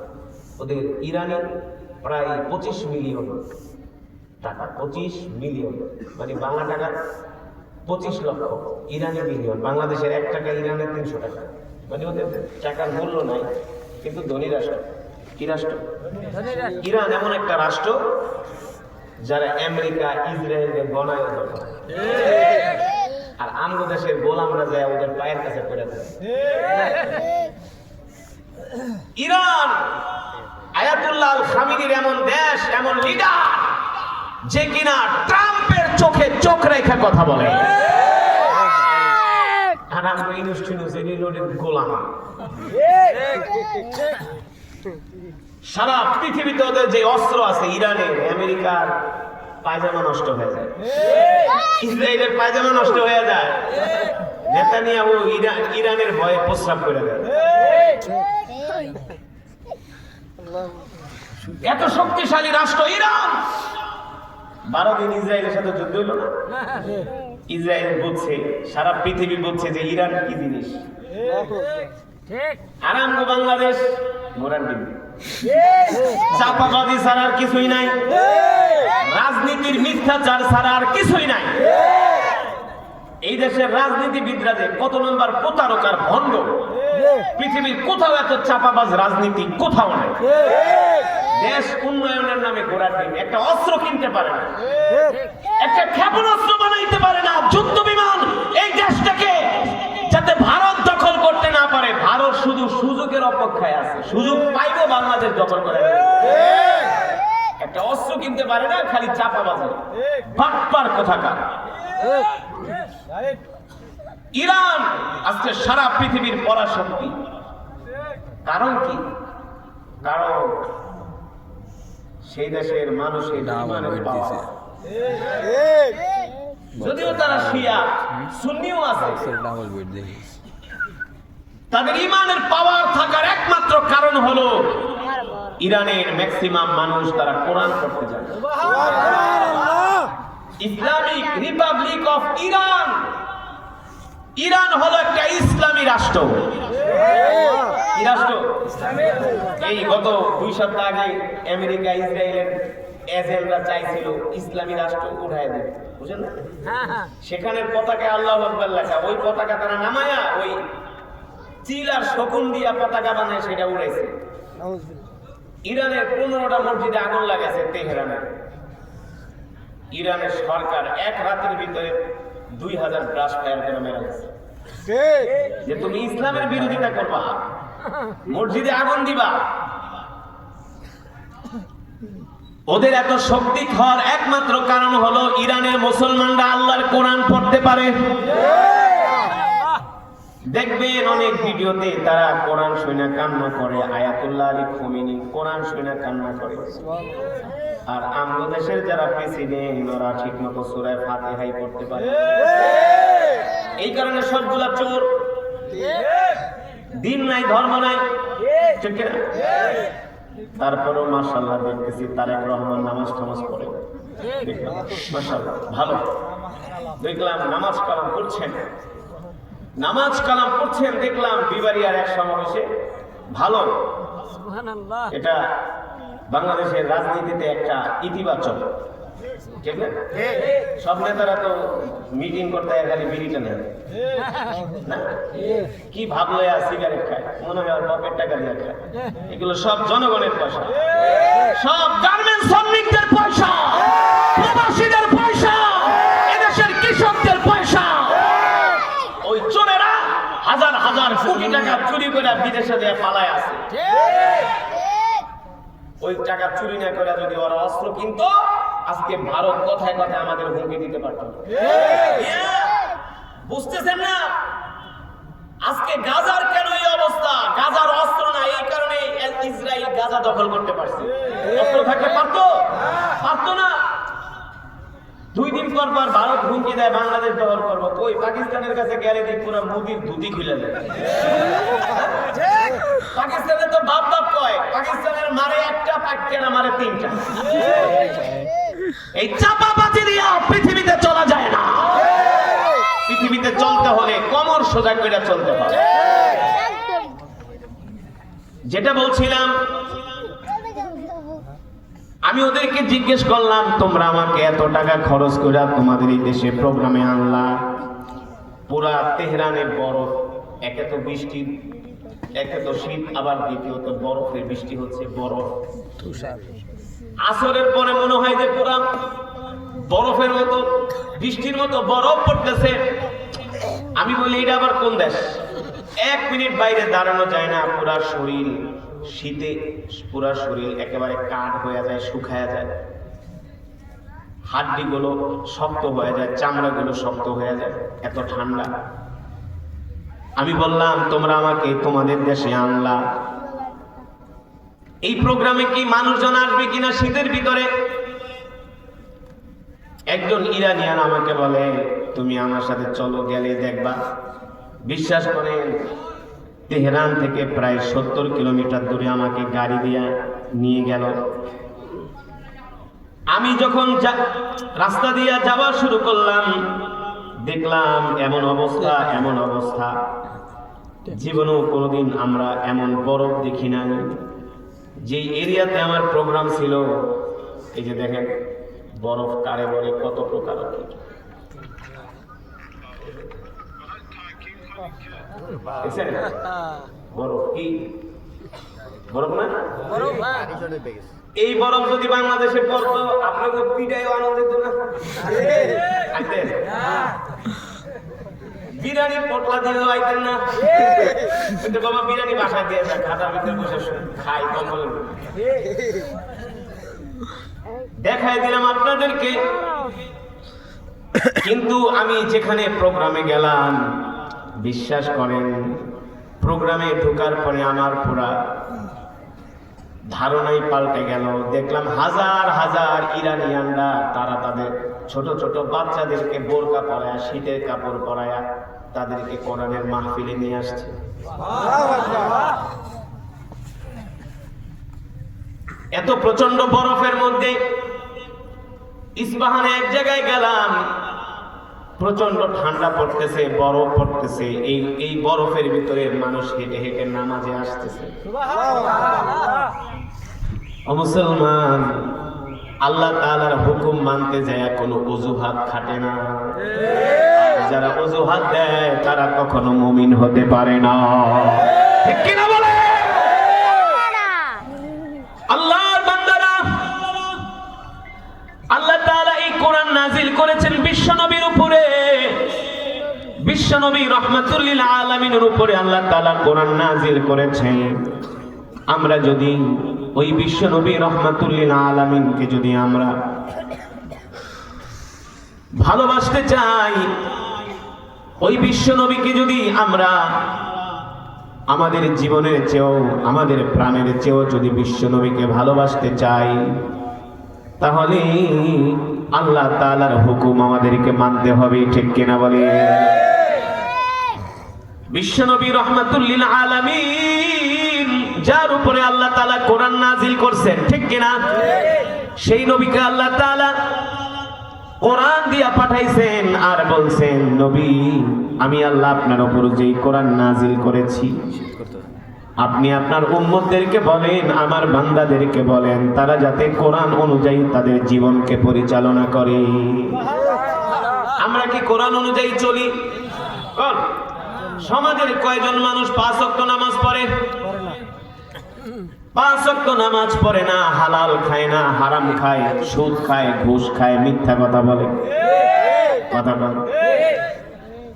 [SPEAKER 4] ওদের ইরানি প্রায় 25 মিলিয়ন টাকা, 25 মিলিয়ন মানে বাংলা টাকা 25 লক্ষ, ইরানি মিলিয়ন। বাংলাদেশের 1 টাকা ইরানের 300 টাকা, মানে ওদের টাকার মূল্য নাই, কিন্তু ধনী রাষ্ট্র। কি রাষ্ট্র? ইরান এমন একটা রাষ্ট্র যারা আমেরিকা ইসরায়েলের গণায় ধরে, আর আমগো দেশের গোলামরা যায় ওদের পায়ের কাছে পড়ে যায়। ইরান আয়াতুল্লাহ আল খামিনির এমন দেশ, এমন লিডার যে কিনা ট্রাম্পের চোখে চোখ রেখে কথা বলে, আর আমগো গোলাম। সারা পৃথিবীতে ওদের যে অস্ত্র আছে, ইরানের, আমেরিকার পায়জামা নষ্ট হয়ে যায়, ইসরায়েলের পায়জামা নষ্ট হয়ে যায়, নেতানিয়াহু ইরানের ভয়ে প্রস্রাব করে দেয়। এত শক্তিশালী রাষ্ট্র ইরান। 12 দিন ইসরায়েলের সাথে যুদ্ধ হইল না? ইসরায়েল বুঝছে, সারা পৃথিবী বুঝছে যে ইরান কি জিনিস। আর আমগো বাংলাদেশ মোরান টিভি, চাপাবাজি ছাড়া আর কিছুই নাই, রাজনীতির মিথ্যাচার ছাড়া আর কিছুই নাই। এই দেশের রাজনীতিবিদরা যে কত নম্বর প্রতারকার ভণ্ড, পৃথিবীর কোথাও এত চাপাবাজ রাজনীতি কোথাও নাই। দেশ উন্নয়নের নামে ঘোড়ার ডিম, একটা অস্ত্র কিনতে পারে না, একটা ক্ষেপণাস্ত্র বানাইতে পারে না, যুদ্ধ বিমান এই দেশটাকে যাতে ভারত দখল করতে না পারে। ভারত শুধু সুযোগের অপেক্ষায় আছে, সুযোগ পাইবো বাংলাদেশ দখল করে। একটা অস্ত্র কিনতে পারে না, খালি চাপাবাজি, বাটপার কোথাকার। ইরান আজকে সারা পৃথিবীর পরাশক্তি। কারণ কি? কারণ সেই দেশের মানুষের ইমানের পাওয়ার। যদিও তারা শিয়া, সুন্নিও আছে,
[SPEAKER 3] ডাবল বেড দেখি।
[SPEAKER 4] তাদের ইমানের পাওয়ার থাকার একমাত্র কারণ হলো ইরানের ম্যাক্সিমাম মানুষ তারা কোরআন পড়তে জানে। Islamic Republic of Iran, Iran হলো একটা ইসলামী রাষ্ট্র। কি রাষ্ট্র? এই গত 2 সপ্তাহ আগে আমেরিকা ইসরায়েলের এজেন্টরা চাইছিল ইসলামী রাষ্ট্র উঠায় দেবে, বুঝলেন না? সেখানের পতাকায় আল্লাহু আকবার লেখা, ওই পতাকা তারা নামায়া ওই চিল আর শকুন দিয়া পতাকা বানায় সেটা উড়াইছে। ইরানের 15টা মসজিদে আগুন লাগাইছে তেহরানে। ইরানের সরকার 1 রাতের ভিতরে 2000 ব্রাশ ফায়ার করে মেরে গেছে। যে তুমি ইসলামের বিরোধিতা করবা, মসজিদে আগুন দিবা। ওদের এত শক্তি হওয়ার একমাত্র কারণ হলো ইরানের মুসলমানরা আল্লাহর কোরআন পড়তে পারে। দেখবেন অনেক ভিডিওতে তারা কোরআন শুনে কান্না করে, আয়াতুল্লাহ আলী খোমেনি কোরআন শুনে কান্না করে। আর আমাদের দেশের যারা প্রেসিডেন্ট ওরা ঠিক মতো সূরা ফাতিহাই পড়তে পারে। এই কারণে সবগুলা চোর, দিন নাই ধর্ম নাই, ঠিক না? তারপরেও মাশাআল্লাহ দেখতেছি তারেক রহমান নামাজ টামাজ পড়ে, দেখলাম মাশাআল্লাহ ভালো দেখলাম, নামাজ কালাম করছেন, দেখলাম বিবারিয়ার এক সমাবেশে। ভালো, এটা বাংলাদেশের রাজনীতিতে একটা ইতিবাচক, ঠিক না? সব নেতারা তো মিটিং করতে খালি বিড়িটা নেয় না, কি ভাবলো আর সিগারেট খায়, মনে হয় আর পকেট টাকা দিয়ে খায়। এগুলো সব জনগণের পয়সা, সব গার্মেন্টস শ্রমিকদের পয়সা, প্রবাসীদের পয়সা, এদেশের কৃষকদের পয়সা। ওই চোরেরা হাজার হাজার কোটি টাকা টাকা চুরি করে বিদেশে দিয়ে পালায় আছে, ওই টাকা চুরি না করে যদি ওরা অস্ত্র কিনতো, আজকে ভারত কথায় কথায় আমাদের হুমকি দিতে পারত। বুঝতেছেন না? আজকে গাজার কেন এই অবস্থা? গাজার অস্ত্র না, এই কারণে ইসরায়েল গাজা দখল করতে পারছে। অস্ত্র থাকলে পারতো? পারতো না। 2 দিন পর পর ভারত হুমকি দেয় বাংলাদেশ দখল করবো। ওই পাকিস্তানের কাছে গেলে দিক পুরো মুদির ধুতি খুলে দেয়। পাকিস্তানে তো বাপ বাপ কয়, পাকিস্তানের মারে একটা, পাকিস্তানে মারে 3টা। এই চাপাবাজি দিয়া পৃথিবীতে চলা যায় না। পৃথিবীতে চলতে হলে কোমর সোজা করে চলতে হবে। যেটা বলছিলাম, আমি ওদেরকে জিজ্ঞেস করলাম, তোমরা আমাকে এত টাকা খরচ করে তোমাদের এই দেশে প্রোগ্রামে আনলা, পুরা তেহরানে বরফ, একে তো বৃষ্টি, একে তো শীত, আবার দ্বিতীয়ত বরফের বৃষ্টি হচ্ছে, বরফ। আসরের পরে মনে হয় যে পুরা বরফের মতো, বৃষ্টির মতো বরফ পড়তেছে। আমি বলি এটা আবার কোন দেশ? 1 মিনিট বাইরে দাঁড়ানো যায় না, পুরা শরীর শীতে, পুরা শরীর একেবারে কাঠ হয়ে যায়, শুকায় যায়, হাড্ডিগুলো শক্ত হয়ে যায়, চামড়াগুলো শক্ত হয়ে যায়, এত ঠান্ডা। আমি বললাম, তোমরা আমাকে তোমাদের দেশে আনলা, এই প্রোগ্রামে কি মানুষজন আসবে কিনা শীতের ভিতরে? একজন ইরানিয়ান আমাকে বলে, তুমি আমার সাথে চলো, গেলে দেখবা। বিশ্বাস করেন, তেহরান থেকে প্রায় 70 কিলোমিটার দূরে আমাকে গাড়ি দিয়ে নিয়ে গেল। আমি যখন রাস্তা দিয়ে যাওয়া শুরু করলাম, দেখলাম এমন অবস্থা, এমন অবস্থা, জীবনেও কোনোদিন আমরা এমন বরফ দেখি নাই। যে এরিয়াতে আমার প্রোগ্রাম ছিল, এই যে দেখেন বরফ কারে বলে, কত প্রকার। বরফ কি বরফ না? এই বরফ যদি বাংলাদেশে পড়তো, আপনাকে পিঠায় আনন্দ দিত না? বিরিয়ানি পটলা দিয়ে আইতেন না? কিন্তু বাবা বিরিয়ানি বাসায় দিয়ে যায়, খাতার ভিতরে বসে খাই, কম্বলের। দেখাই দিলাম আপনাদেরকে। কিন্তু আমি যেখানে প্রোগ্রামে গেলাম, বিশ্বাস করেন, প্রোগ্রামে ঢোকার পরে আমার পুরা ধারণাই পাল্টে গেল। দেখলাম হাজার হাজার ইরানিয়ানরা, তারা তাদের ছোট ছোট বাচ্চাদেরকে বোরকা পরায়া, শীতের কাপড় পরায়া, তাদেরকে কোরআনের মাহফিলে নিয়ে আসছে। এত প্রচন্ড বরফের মধ্যে ইস্পাহানে এক জায়গায় গেলাম, প্রচন্ড ঠান্ডা পড়তেছে, বরফ পড়তেছে, এই বরফের ভিতরে মানুষ হেঁটে হেঁটে নামাজে আসতেছে। ও মুসলমান, আল্লাহ তাআলার হুকুম মানতে যায় কোনো অজুহাত খাটে না। যারা অজুহাত দেয় তারা কখনো মুমিন হতে পারে না। ঠিক কিনা বলে? আল্লাহর বান্দারা, আল্লাহ তাআলা এই কোরআন নাজিল করেছেন বিশ্বনবীর উপরে। বিশ্বনবী রাহমাতুল লিল আলামিনের উপরে আল্লাহ তাআলা কোরআন নাজিল করেছেন। আমরা যদি ওই বিশ্বনবী রাহমাতুল লিল আলামিনকে যদি আমরা ভালোবাসতে চাই, ওই বিশ্বনবীকে যদি আমরা আমাদের জীবনের চেয়েও, আমাদের প্রাণের চেয়েও যদি বিশ্বনবীকে ভালোবাসতে চাই, তাহলে আল্লাহ তাআলার হুকুম আমাদেরকে মানতে হবে। ঠিক কিনা বলে? বিশ্বনবী রাহমাতুল লিল আলামিন, যার উপরে আল্লাহ তাআলা কোরআন নাজিল করছেন, ঠিক কিনা? সেই নবীকে আল্লাহ তাআলা কোরআন দিয়া পাঠাইছেন আর বলছেন, নবী, আমি আল্লাহ আপনার উপর যে কোরআন নাজিল করেছি, আপনি আপনার উম্মতদেরকে বলেন, আমার বান্দাদেরকে বলেন, তারা যাতে কোরআন অনুযায়ী তাদের জীবনকে পরিচালনা করে। আমরা কি কোরআন অনুযায়ী চলি? সমাজের কয়জন মানুষ 5 ওয়াক্ত নামাজ পড়ে? 5 ওয়াক্ত নামাজ পড়ে না, হালাল খায় না, হারাম খায়, সুদ খায়, ঘুষ খায়, মিথ্যা কথা বলে। কথা বল।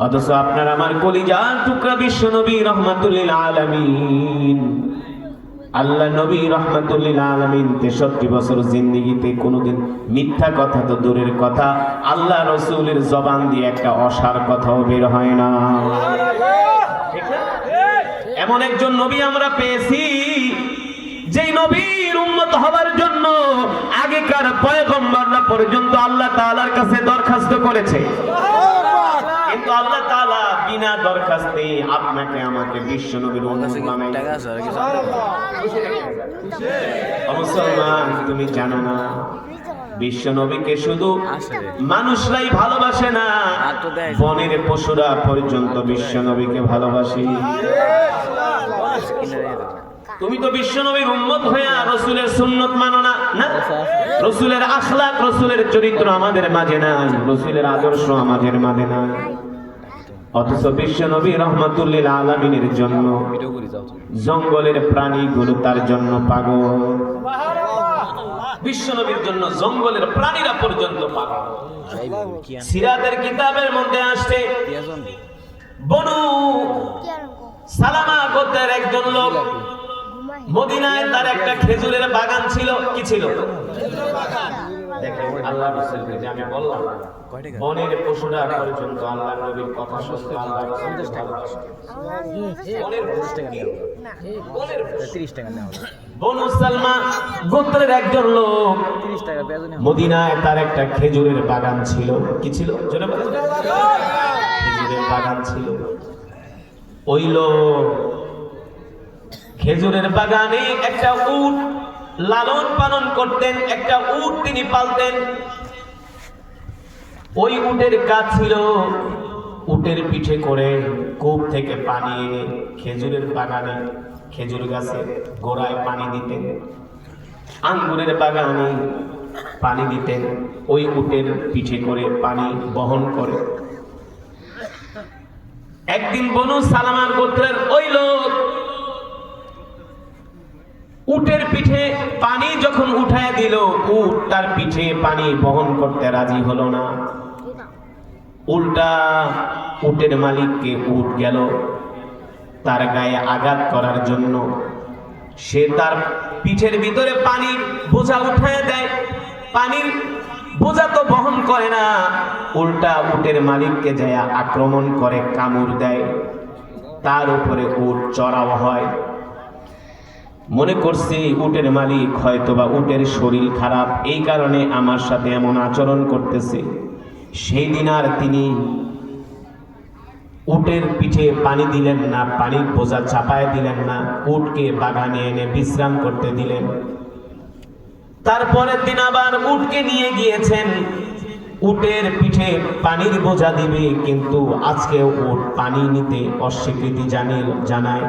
[SPEAKER 4] অথচ আপনার আমার কলিজার টুকরা বিশ্ব নবী রহমাতুল লিল আলামিন, আল্লাহ নবী রহমাতুল লিল আলামিন 63 বছর জিন্দেগিতে কোনোদিন মিথ্যা কথা তো দূরের কথা, আল্লাহ রাসূলের জবান দিয়ে একটা অসার কথাও বের হয় না। ঠিক না? এমন একজন নবী আমরা পেয়েছি যেই নবীর উম্মত হবার জন্য আগেকার পয়গম্বররা পর্যন্ত আল্লাহ তাআলার কাছে দরখাস্ত করেছে, কিন্তু আল্লাহ তাআলা বিনা দরখাস্তে আপনাকে আমাকে বিশ্ব নবীর উম্মত বানাই।
[SPEAKER 3] টাকা আছে আর কিছু
[SPEAKER 4] মুসলমান, তুমি জানো না বিশ্ব নবীকে শুধু মানুষরাই ভালোবাসে না, বনের পশুরা পর্যন্ত বিশ্ব নবীকে ভালোবাসে। তুমি তো বিশ্ব নবীর উম্মত হয়ে রাসূলের সুন্নাত মানো না, না রাসূলের আখলাক, রাসূলের চরিত্র আমাদের মাঝে নাই, রাসূলের আদর্শ আমাদের মাঝে নাই। অথচ বিশ্ব নবী রহমাতুল লিল আলামিনের জন্য জঙ্গলের প্রাণীগুলো তার জন্য পাগল, বিশ্ব নবীর জন্য জঙ্গলের প্রাণীরা পর্যন্ত পাগল। সিরাতের কিতাবের মধ্যে আসছে বনু সালামা গোত্রের একজন লোক, মদিনায় তার একটা খেজুরের বাগান ছিল। কি ছিল? দেখেন আল্লাহ রাসূলকে যে আমি বললাম বনের পশুরা পর্যন্ত আল্লাহ নবীর কথা শুনতে আল্লাহ রাসূলকে ভালোবাসে। বনের বনের
[SPEAKER 3] 30 টাকা নাও,
[SPEAKER 4] বনু সালমা গোত্রের একজন লোক,
[SPEAKER 3] 30 টাকা বেজনে
[SPEAKER 4] মদিনায় তার একটা খেজুরের বাগান ছিল। কি ছিল? জোরে বলেন। খেজুরের বাগান ছিল। ওই লোক খেজুরের বাগানে একটা উট লালন পালন করতেন, একটা উট তিনি পালতেন। ওই উটের কাজ ছিল উটের পিঠে করে কূপ থেকে পানি এনে খেজুরের বাগানে, খেজুর গাছে গোড়ায় পানি দিতেন, আঙ্গুরের বাগানে পানি দিতেন, ওই উটের পিঠে করে পানি বহন করে। একদিন বনু সালামার গোত্রের ওই লোক উটের পিঠে পানি যখন উঠায় দিল, উট তার পিঠে পানি বহন করতে রাজি হলো না, উল্টা উটের মালিককে উট গেল তার গায়ে আঘাত করার জন্য। সে তার পিঠের ভিতরে পানির বোঝা উঠায় দেয়, পানির বোঝা তো বহন করে না, উল্টা উটের মালিককে যায় আক্রমণ করে, কামড় দেয়, তার উপরে উট চড়াও হয়। মনে করছি উটের মালিক হয়তোবা উটের শরীর খারাপ, এই কারণে আমার সাথে এমন আচরণ করতেছে। সেই দিন আর তিনি উটের পিঠে পানি দিলেন না, পানির বোঝা চাপায় দিলেন না, উটকে বাগানে এনে বিশ্রাম করতে দিলেন। তারপরের দিন আবার উটকে নিয়ে গিয়েছেন, উটের পিঠে পানির বোঝা দিবে, কিন্তু আজকে উট পানি নিতে অস্বীকৃতি জানায়।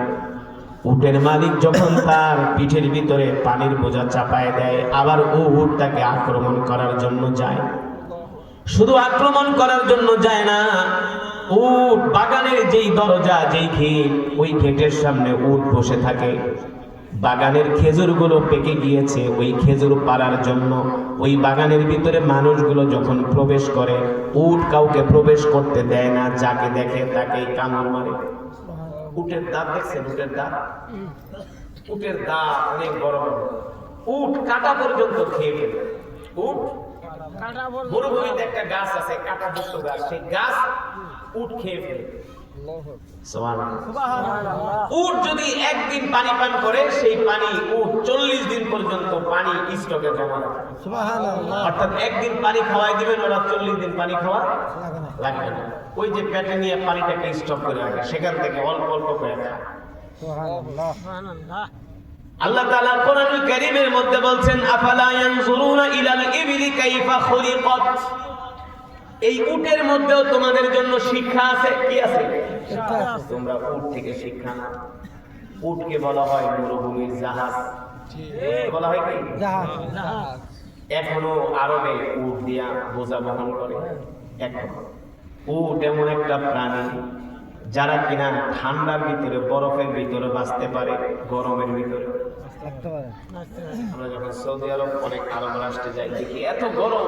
[SPEAKER 4] উটের মালিক যখন তার পিঠের ভিতরে পানির বোঝা চাপায় দেয়, আবার ও উট তাকে আক্রমণ করার জন্য যায়। শুধু আক্রমণ করার জন্য যায় না, উট বাগানের যেই দরজা, যেই গেট, ওই গেটের সামনে উট বসে থাকে। বাগানের খেজুরগুলো পেকে গিয়েছে, ওই খেজুর পাড়ার জন্য ওই বাগানের ভিতরে মানুষগুলো যখন প্রবেশ করে, উট কাউকে প্রবেশ করতে দেয় না, যাকে দেখে তাকেই কামড় মারে। উটের দাঁত দেখছেন? উটের দাঁত, উটের দাঁত অনেক বড় বড়। উট কাটা পর্যন্ত খেয়ে ফেলে। উট মরুভূমিতে একটা গাছ আছে, কাঁটাযুক্ত গাছ, সেই গাছ উট খেয়ে ফেলে। উট যদি একদিন পানি পান করে, সেই পানি উট 40 দিন পর্যন্ত পানি স্টকে জমা রাখে। অর্থাৎ একদিন পানি খাওয়াই দিবেন, ওরা 40 দিন পানি খাওয়া লাগবে না। ওই যে পেটে নিয়ে পানিটাকে স্টক করে রাখে, সেখান থেকে অল্প অল্প করে খায়। আল্লাহ তাআলা কোরআনুল কারীমের মধ্যে বলছেন, আফালা ইয়ানজুরুনা ইলাল ইবলি কাইফা খুলিকাত। এই উটের মধ্যেও তোমাদের জন্য শিক্ষা আছে। কি আছে? তোমরা উট থেকে শিক্ষা নাও। উটকে বলা হয় মরুভূমির জাহাজ। বলা হয় কি? জাহাজ। এখনো আরবে উট দিয়া বোঝা বহন করে। এখন উট এমন একটা প্রাণী যারা কিনা ঠান্ডার ভিতরে, বরফের ভিতরে বাঁচতে পারে, গরমের ভিতরে। আমরা যখন সৌদি আরব, অনেক আরব রাষ্ট্রে যাই, দেখি এত গরম,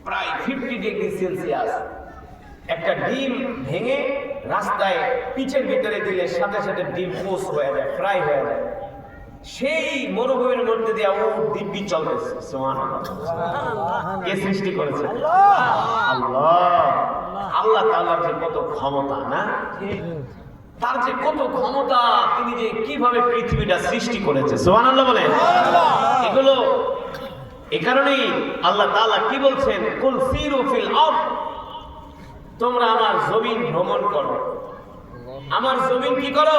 [SPEAKER 4] প্রায় 50 ডিগ্রি সেলসিয়াস, একটা ডিম ভেঙে রাস্তায় পিচের ভিতরে দিলে সাথে সাথে ডিম পোস হয়ে যায়, ফ্রাই হয়ে যায়। সেই মরুভূমির মধ্যে দিয়ে উট দিব্যি চলতেছে। সুবহানাল্লাহ। কে সৃষ্টি করেছে? আল্লাহ। আল্লাহ তাআলার যে কত ক্ষমতা না, তার যে কত ক্ষমতা, তিনি যে কিভাবে পৃথিবীটা সৃষ্টি করেছে। সুবহানাল্লাহ বলেন। এগুলো এই কারণেই আল্লাহ তাআলা কি বলছেন, কুল সিরু ফিল আরদ, তোমরা আমার জমিন ভ্রমণ করো। আমার জমিন কি করো?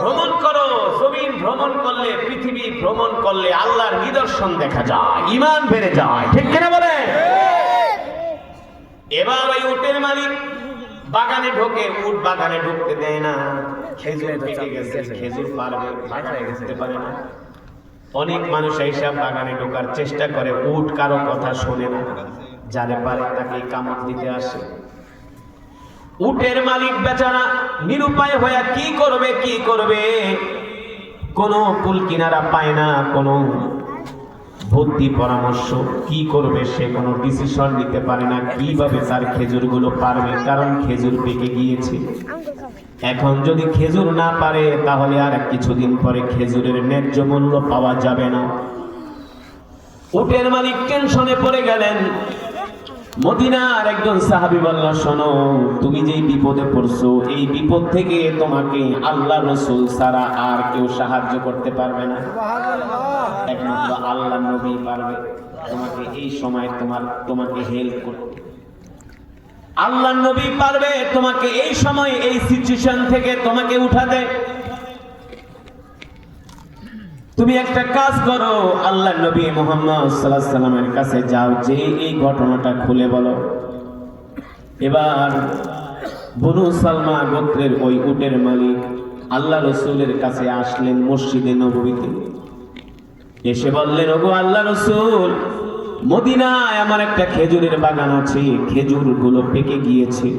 [SPEAKER 4] ভ্রমণ করো। জমিন ভ্রমণ করলে, পৃথিবী ভ্রমণ করলে আল্লাহর নিদর্শন দেখা যায়, ঈমান বেড়ে যায়। ঠিক কিনা বলেন? এবার ওই উটের মালিক বাগানে ঢোকে, উট বাগানে ঢুকতে দেয় না। খেজুর পেকে গেছে, খেজুর পারবে, বাগানে ঢুকতে পারে না। অনেক মানুষ এইসব বাগানে ঢোকার চেষ্টা করে, উট কারো কথা শোনে না, যারে পারে তাকে কামড় দিতে আসে। উটের মালিক বেচারা নিরুপায় হয়ে কি করবে, কোনো কুল কিনারা পায় না, কোনো বুদ্ধি পরামর্শ, কি করবে সে কোনো ডিসিশন নিতে পারে না, কিভাবে তার খেজুরগুলো পারবে, কারণ খেজুর পেকে গিয়েছে। এখন যদি খেজুর না পারে তাহলে আর কিছুদিন পরে খেজুরের ন্যায্য মূল্য পাওয়া যাবে না। উটের মালিক টেনশনে পড়ে গেলেন। মদিনার একজন সাহাবী বলল, শোনো, তুমি যেই বিপদে পড়ছো, এই বিপদ থেকে তোমাকে আল্লাহ রাসূল ছাড়া আর কেউ সাহায্য করতে পারবে না। একমাত্র আল্লাহ নবী পারবে তোমাকে এই সময় তোমাকে হেল্প করতে। আল্লাহ নবী পারবে তোমাকে এই সময় এই সিচুয়েশন থেকে তোমাকে উঠাতে। তুমি একটা কাজ করো, আল্লাহ নবী মুহাম্মদ সাল্লাল্লাহু আলাইহি সাল্লামের কাছে যাও, যে এই ঘটনাটা খুলে বলো। এবার বনু সালমা গোত্রের ওই উটের মালিক আল্লাহ রাসূলের কাছে আসলেন মসজিদে নববীতে। এসে বললেন, ওগো আল্লাহ রাসূল, মদিনায় আমার একটা খেজুরের বাগান আছে, খেজুরগুলো পেকে গিয়েছে,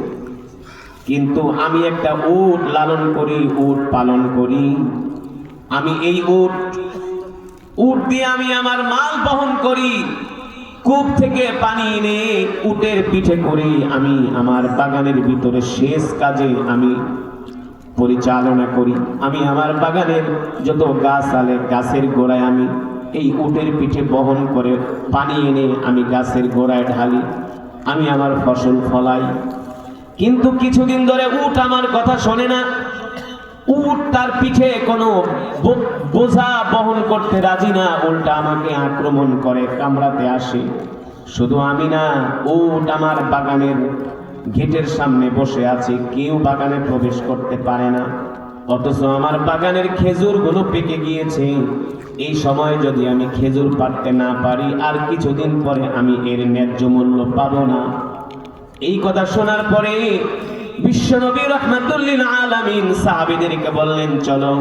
[SPEAKER 4] কিন্তু আমি একটা উট লালন করি, উট পালন করি। আমি এই উট দিয়ে আমি আমার মাল বহন করি। কূপ থেকে পানি এনে উটের পিঠে করে আমি আমার বাগানের ভিতরে শেষ কাজে আমি পরিচালনা করি। আমি আমার বাগানের যত গাছ আলে গাছের গোড়ায় আমি এই উটের পিঠে বহন করে পানি এনে আমি গাছের গোড়ায় ঢালি, আমি আমার ফসল ফলাই। কিন্তু কিছুদিন ধরে উট আমার কথা শোনে না। উট তার পিঠে কোনো বোঝা বহন করতে রাজি না, উল্টা আমাকে আক্রমণ করে, কামড়াতে আসে। শুধু আমি না, উট আমার বাগানের গেটের সামনে বসে আছে, কেউ বাগানে প্রবেশ করতে পারে না। অথচ আমার বাগানের খেজুরগুলো পেকে গিয়েছে। এই সময় যদি আমি খেজুর পাড়তে না পারি, আর কিছুদিন পরে আমি এর ন্যায্য মূল্য পাবো না। এই কথা শোনার পরে বিশ্বনবী রাহমাতুল লিল আলামিন সাহাবীদেরকে বললেন, চলো,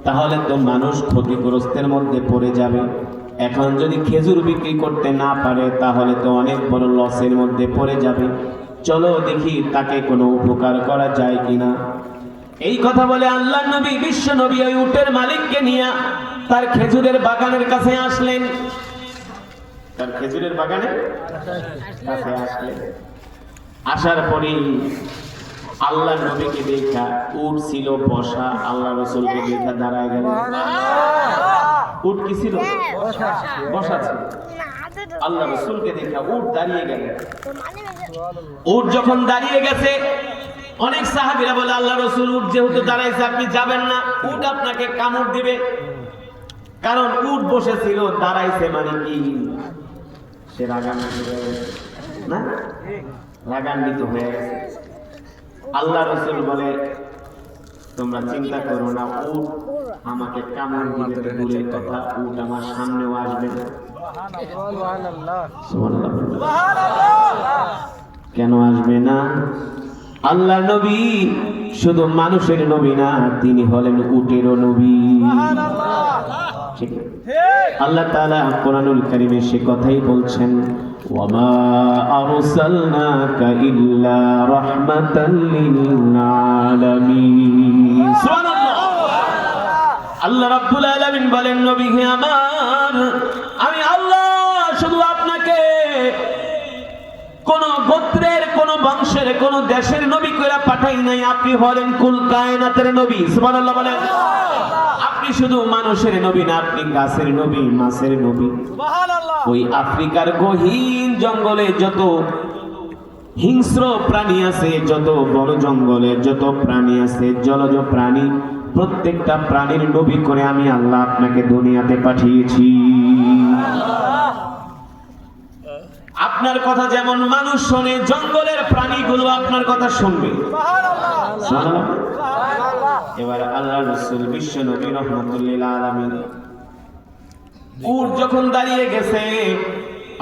[SPEAKER 4] তাহলে তো মানুষ ক্ষতিগ্রস্তের মধ্যে পড়ে যাবে। এখন যদি খেজুর বিক্রি করতে না পারে তাহলে তো অনেক বড় লসের মধ্যে পড়ে যাবে। চলো দেখি তাকে কোনো উপকার করা যায় কিনা। এই কথা বলে আল্লাহর নবী বিশ্বনবী ওই উটের মালিককে নিয়ে তার খেজুরের বাগানের কাছে আসলেন। তার খেজুরের বাগানের কাছে আসলেন। আসার পরে আল্লাহ নবীকে দেখা উট ছিল বসা, আল্লাহ রাসূলকে দেখা দাঁড়ায় গেল। উট কি ছিল? বসা ছিল। আল্লাহ রাসূলকে দেখা উট দাঁড়িয়ে গেল। উট যখন দাঁড়িয়ে গেছে, অনেক সাহাবীরা বলে, আল্লাহ রাসূল, উট যেহেতু দাঁড়াইছে আপনি যাবেন না, উট আপনাকে কামড় দিবে। কারণ উট বসেছিল, দাঁড়াইছে মানে কি সে রাগান্বিত হয়ে গেছে না, রাগান্বিত হয়ে গেছে। আল্লাহ রাসূল বলে, তোমরা চিন্তা করো না, উট আমাকে কামড় দিবে দূরের কথা, উট আমার সামনেও আসবে না। কেন আসবে না? আল্লাহ নবী শুধু মানুষের নবী না, তিনি হলেন উটেরও নবী। আল্লাহ তাআলা কোরআনুল কারীমে সে কথাই বলছেন, ওয়ামা আরসালনাকা ইল্লা রাহমাতাল লিল আলামিন। সুবহানাল্লাহ। আল্লাহ রাব্বুল আলামিন বলেন, নবী হে আমার, আমি আল্লাহ শুধু আপনাকে কোন গোত্রের, কোন বংশের
[SPEAKER 2] মানুষের কোন দেশের নবী কইরা পাঠাই নাই, আপনি হলেন কুল কায়নাতের নবী। সুবহানাল্লাহ বলেন। আপনি শুধু মানুষের নবী না, আপনি গাছের নবী, মাছের নবী। ওই আফ্রিকার গহীন জঙ্গলে যত হিংস্র প্রাণী আছে, যত বড় জঙ্গলে যত প্রাণী আছে, জলজ প্রাণী, প্রত্যেকটা প্রাণীর নবী করে আমি আল্লাহ আপনাকে দুনিয়াতে পাঠিয়েছি। আপনার কথা যেমন মানুষ শোনে, জঙ্গলের প্রাণীগুলো আপনার কথা শুনবে। এবার আল্লাহ রাসূল বিশ্ব নবী রাহমাতুল্লিল আলামিন উট যখন দাঁড়িয়ে গেছে,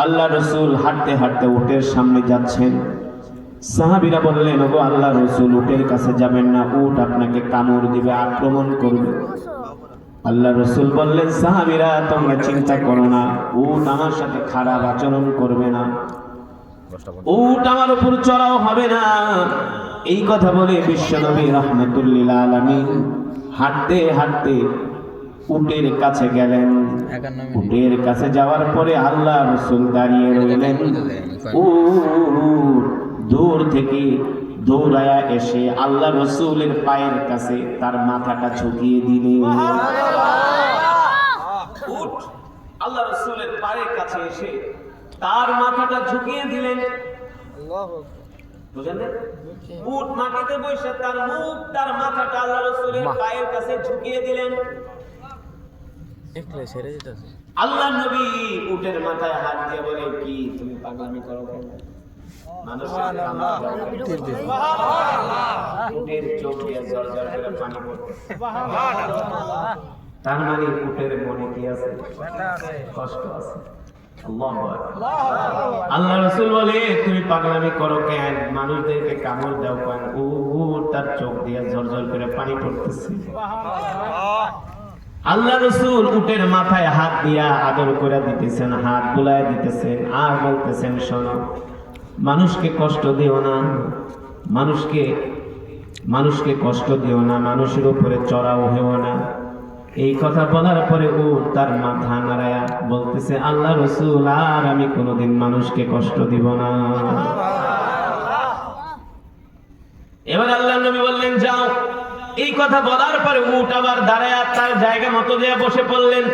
[SPEAKER 2] আল্লাহ রাসূল হাঁটতে হাঁটতে উটের সামনে যাচ্ছেন। সাহাবীরা বললেন, ওগো আল্লাহ রাসূল, উটের কাছে যাবেন না, উট আপনাকে কামড় দিবে, আক্রমণ করবে। আল্লাহ রাসূল বললেন, সাহাবীরা তোমরা চিন্তা করো না, উট আমার সাথে খারাপ আচরণ করবে না, উট আমার উপর চড়াও হবে না। এই কথা বলে বিশ্বনবী রাহমাতুল্লিল আলামিন হাঁটতে হাঁটতে উটের কাছে গেলেন। উটের কাছে যাওয়ার পরে আল্লাহ রাসূল দাঁড়িয়ে রইলেন। উট দূর থেকে দৌড়ায়া এসে আল্লাহ রাসূলের পায়ের কাছে তার মাথাটা ঝুঁকিয়ে দিলেন। উট আল্লাহ রাসূলের পায়ের কাছে এসে তার মাথাটা ঝুঁকিয়ে দিলেন। বুঝলেন? উট মাটিতে বসে তার মুখ তার মাথাটা আল্লাহ রাসূলের পায়ের কাছে ঝুঁকিয়ে দিলেন। আল্লাহ নবী উটের মাথায় হাত দিয়ে বলে, কি তুমি পাগলামি করো কেন? মানুষের উটের চোখ দিয়ে ঝরঝর করে পানি পড়ছে। তার মানে উটের মনে কি আছে? কষ্ট আছে। আল্লাহ রাসূল বলে, তুমি পাগলামি করো কেন? মানুষদেরকে কামড় দাও কেন? তার চোখ দিয়ে ঝরঝর করে পানি পড়তেছে। আল্লাহ রাসূল উটের মাথায় হাত দিয়া আদর করে দিতেছেন, হাত বুলায় দিতেছেন, আর বলতেছেন, শোনো, মানুষকে কষ্ট দিও না, মানুষকে কষ্ট দিও না, মানুষের উপরে চড়াও হইও না। এই কথা বলার পরে উট তার মাথা নাড়ায়া বলতেছে, আল্লাহ রাসূল, আর আমি কোনোদিন মানুষকে কষ্ট দিব না। এবার আল্লাহ নবী বললেন, যাও। এই কথা বলার পরে উট আবার দাঁড়ায়া তার জায়গা মতো দিয়ে বসে পড়লেন।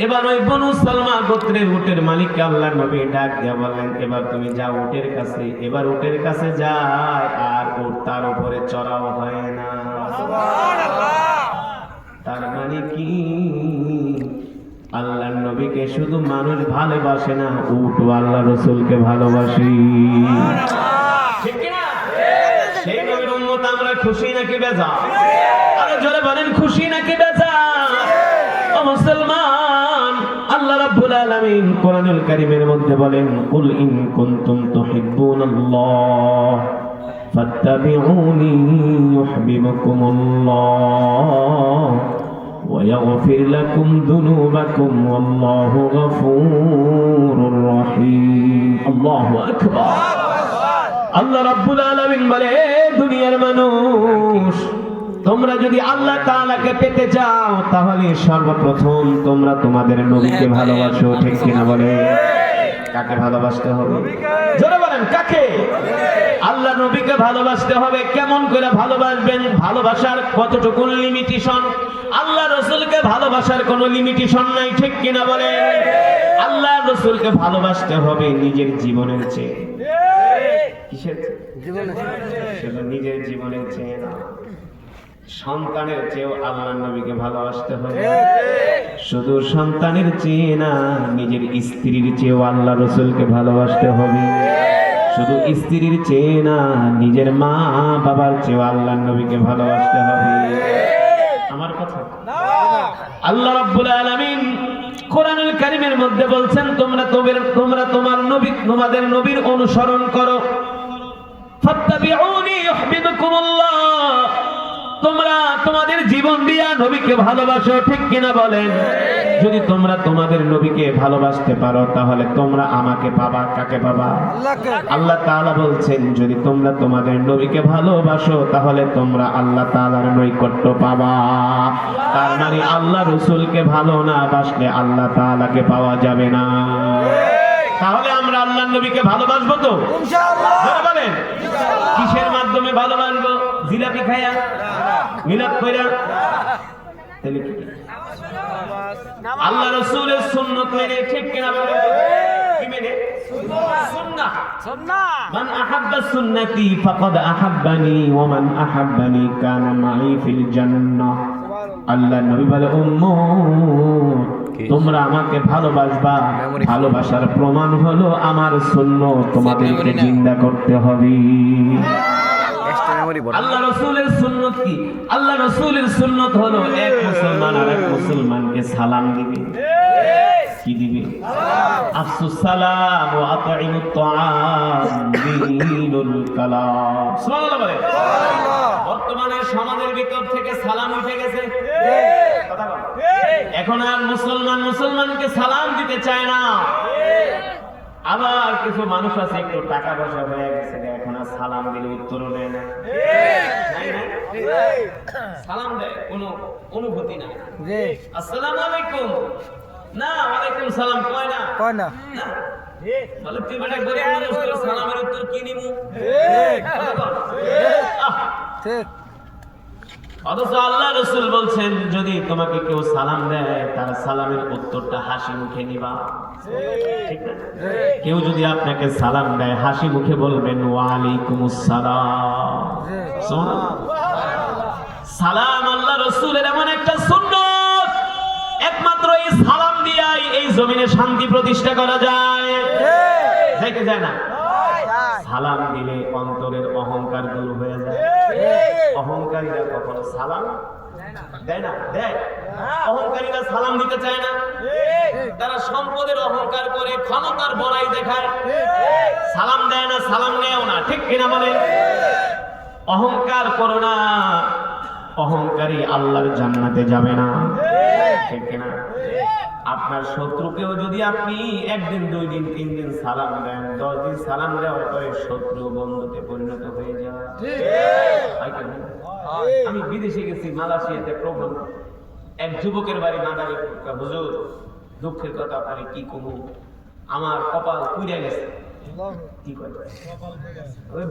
[SPEAKER 2] এবার ওই বনু সালমা গোত্রের উটের মালিককে আল্লাহ নবী ডাক দিয়া বললেন, এবার তুমি যাও উটের কাছে। এবার উটের কাছে যায়, আর উট তার উপরে চড়াও হয় না। তার মানে কি? আল্লাহ নবীকে শুধু মানুষ ভালোবাসে না, উট আল্লাহ রাসূলকে ভালোবাসি। ঠিক কি না? সেই নবীর উম্মত আমরা খুশি নাকি বেজার? আরে জোরে বলেন, খুশি নাকি বেজার? ও মুসলমান, আল্লাহ রাব্বুল আলামিন কোরআনুল কারীমের মধ্যে বলেন, কুল ইন কুনতুম তুহিব্বুনাল্লাহ ফাত্তাবিউনি ইউহিব্বুকুমুল্লাহ ওয়া ইয়াগফির লাকুম যুনুবাকুম ওয়াল্লাহু গফুরুর রহিম। আল্লাহু আকবার। আল্লাহ রাব্বুল আলামিন বলে, দুনিয়ার মানুষ, তোমরা যদি আল্লাহ তাআলাকে পেতে চাও তাহলে সর্বপ্রথম তোমরা তোমাদের নবীকে ভালোবাসো। ঠিক কিনা বলে? কাকে ভালোবাসতে হবে? জোরে বলেন, কাকে? আল্লাহ নবীকে ভালোবাসতে হবে। কেমন করে ভালোবাসবেন? ভালোবাসার কতটুকু লিমিটেশন? আল্লাহ রাসূলকে ভালোবাসার কোনো লিমিটেশন নাই। ঠিক কিনা বলে? আল্লাহ রাসূলকে ভালোবাসতে হবে নিজের জীবনের চেয়ে। কিসের জীবনের? শুধু নিজের জীবনের চেয়ে না, সন্তানের চেয়েও আল্লাহর নবীকে ভালোবাসতে হবে। শুধু সন্তানের চেয়ে না, নিজের স্ত্রীর চেয়েও আল্লাহ রাসূলকে ভালোবাসতে হবে। শুধু স্ত্রীর চেয়ে না, নিজের মা বাবার চেয়েও আল্লাহর নবীকে ভালোবাসতে হবে। আমার কথা আল্লাহ রাব্বুল আলামিন কোরআনুল কারীমের মধ্যে বলছেন, তোমরা তোমাদের নবীর অনুসরণ করো। ফাত্তাবিউনি ইউহিব্বুকুমুল্লাহ, তোমরা তোমাদের জীবন দিয়া নবীকে ভালোবাসো। ঠিক কিনা বলেন? যদি তোমরা তোমাদের নবীকে ভালোবাসতে পারো তাহলে তোমরা আমাকে পাবা। কাকে পাবা? আল্লাহ তাআলা বলছেন, যদি তোমরা তোমাদের নবীকে ভালোবাসো তাহলে তোমরা আল্লাহ তাআলার নৈকট্য পাবা। তার মানে আল্লাহ রাসূলকে ভালো না বাসলে আল্লাহ তাআলাকে পাওয়া যাবে না। তাহলে আমরা আল্লাহ
[SPEAKER 4] নবীকে ভালোবাসবো তো জোরে বলেন কিসের মাধ্যমে ভালোবাসবো জিলাপি খায়া মিলাদ কইরা তাহলে কি আল্লাহ রাসূলের সুন্নাত মেনে ঠিক কিনা বলেন কি মেনে সুন্নাহ মান আহাব্বা সুন্নতি ফাকাদ আহাব্বানি ওয়া মান আহাব্বানি কানা মাই ফিল জান্নাহ আল্লাহ নবী বলে উম্মত তোমরা আমাকে ভালোবাসবা ভালোবাসার প্রমাণ হলো আমার সুন্নাত তোমাদেরকে জিন্দা করতে হবে
[SPEAKER 3] এক্সট্রা মেমরি বড়
[SPEAKER 4] আল্লাহ রাসূলের সুন্নাত কি আল্লাহ রাসূলের সুন্নাত হলো এক মুসলমান আর এক মুসলমানকে সালাম দিবে কি দিবে আফসুস সালাম ওয়া আতঈমুত তাআম দীনুল কালাম সুবহানাল্লাহ বলে বর্তমানে সমাজের ভিতর থেকে সালাম উঠে গেছে কথা বল এখন আর মুসলমানকে সালাম দিতে চায় না আবার কিছু মানুষ আছে একটু টাকা পয়সা হয়ে গেছে এখন আর সালাম দিলে উত্তরও দেয় না সালাম দেয় কোনো অনুভূতি না
[SPEAKER 3] জি
[SPEAKER 4] আসসালামু আলাইকুম না ওয়ালাইকুম সালাম কয় না
[SPEAKER 3] কয় না
[SPEAKER 4] বলে তুই বেটা গরিব মানুষ তোর সালামের উত্তর কি নিমু
[SPEAKER 3] ঠিক
[SPEAKER 4] অথচ আল্লাহ রাসূল বলছেন যদি তোমাকে কেউ সালাম দেয় তার সালামের উত্তরটা হাসি মুখে নিবা ঠিক না কেউ যদি আপনাকে সালাম দেয় হাসি মুখে বলবেন ওয়া আলাইকুমুস সালাম সুবহানাল্লাহ সালাম আল্লাহ রাসূলের এমন একটা সুন্নাত একমাত্র এই সালাম দিয়াই এই জমিনে শান্তি প্রতিষ্ঠা করা যায় যাইতে যায় না সালাম দিলে অন্তরের অহংকার দূর হয়ে যায় অহংকারীরা কখনো সালাম দেয় না দেয় অহংকারীরা সালাম দিতে চায় না তারা সম্পদের অহংকার করে ক্ষমতার বড়াই দেখায় সালাম দেয় না সালাম নেও না ঠিক কিনা বলে অহংকার করো না অহংকারী আল্লাহর জান্নাতে যাবে না ঠিক কিনা আপনার শত্রুকেও যদি আপনি একদিন 2 দিন 3 দিন সালাম দেন 10 দিন সালাম দেওয়ার পরে শত্রু বন্ধুতে পরিণত হয়ে যায় আমি বিদেশে গেছি মালয়েশিয়াতে প্রোগ্রাম এক যুবকের বাড়ি মাদারী হুজুর দুঃখের কথা আপনারে কি কমু আমার কপাল পুড়ে গেছে কি কয় ওই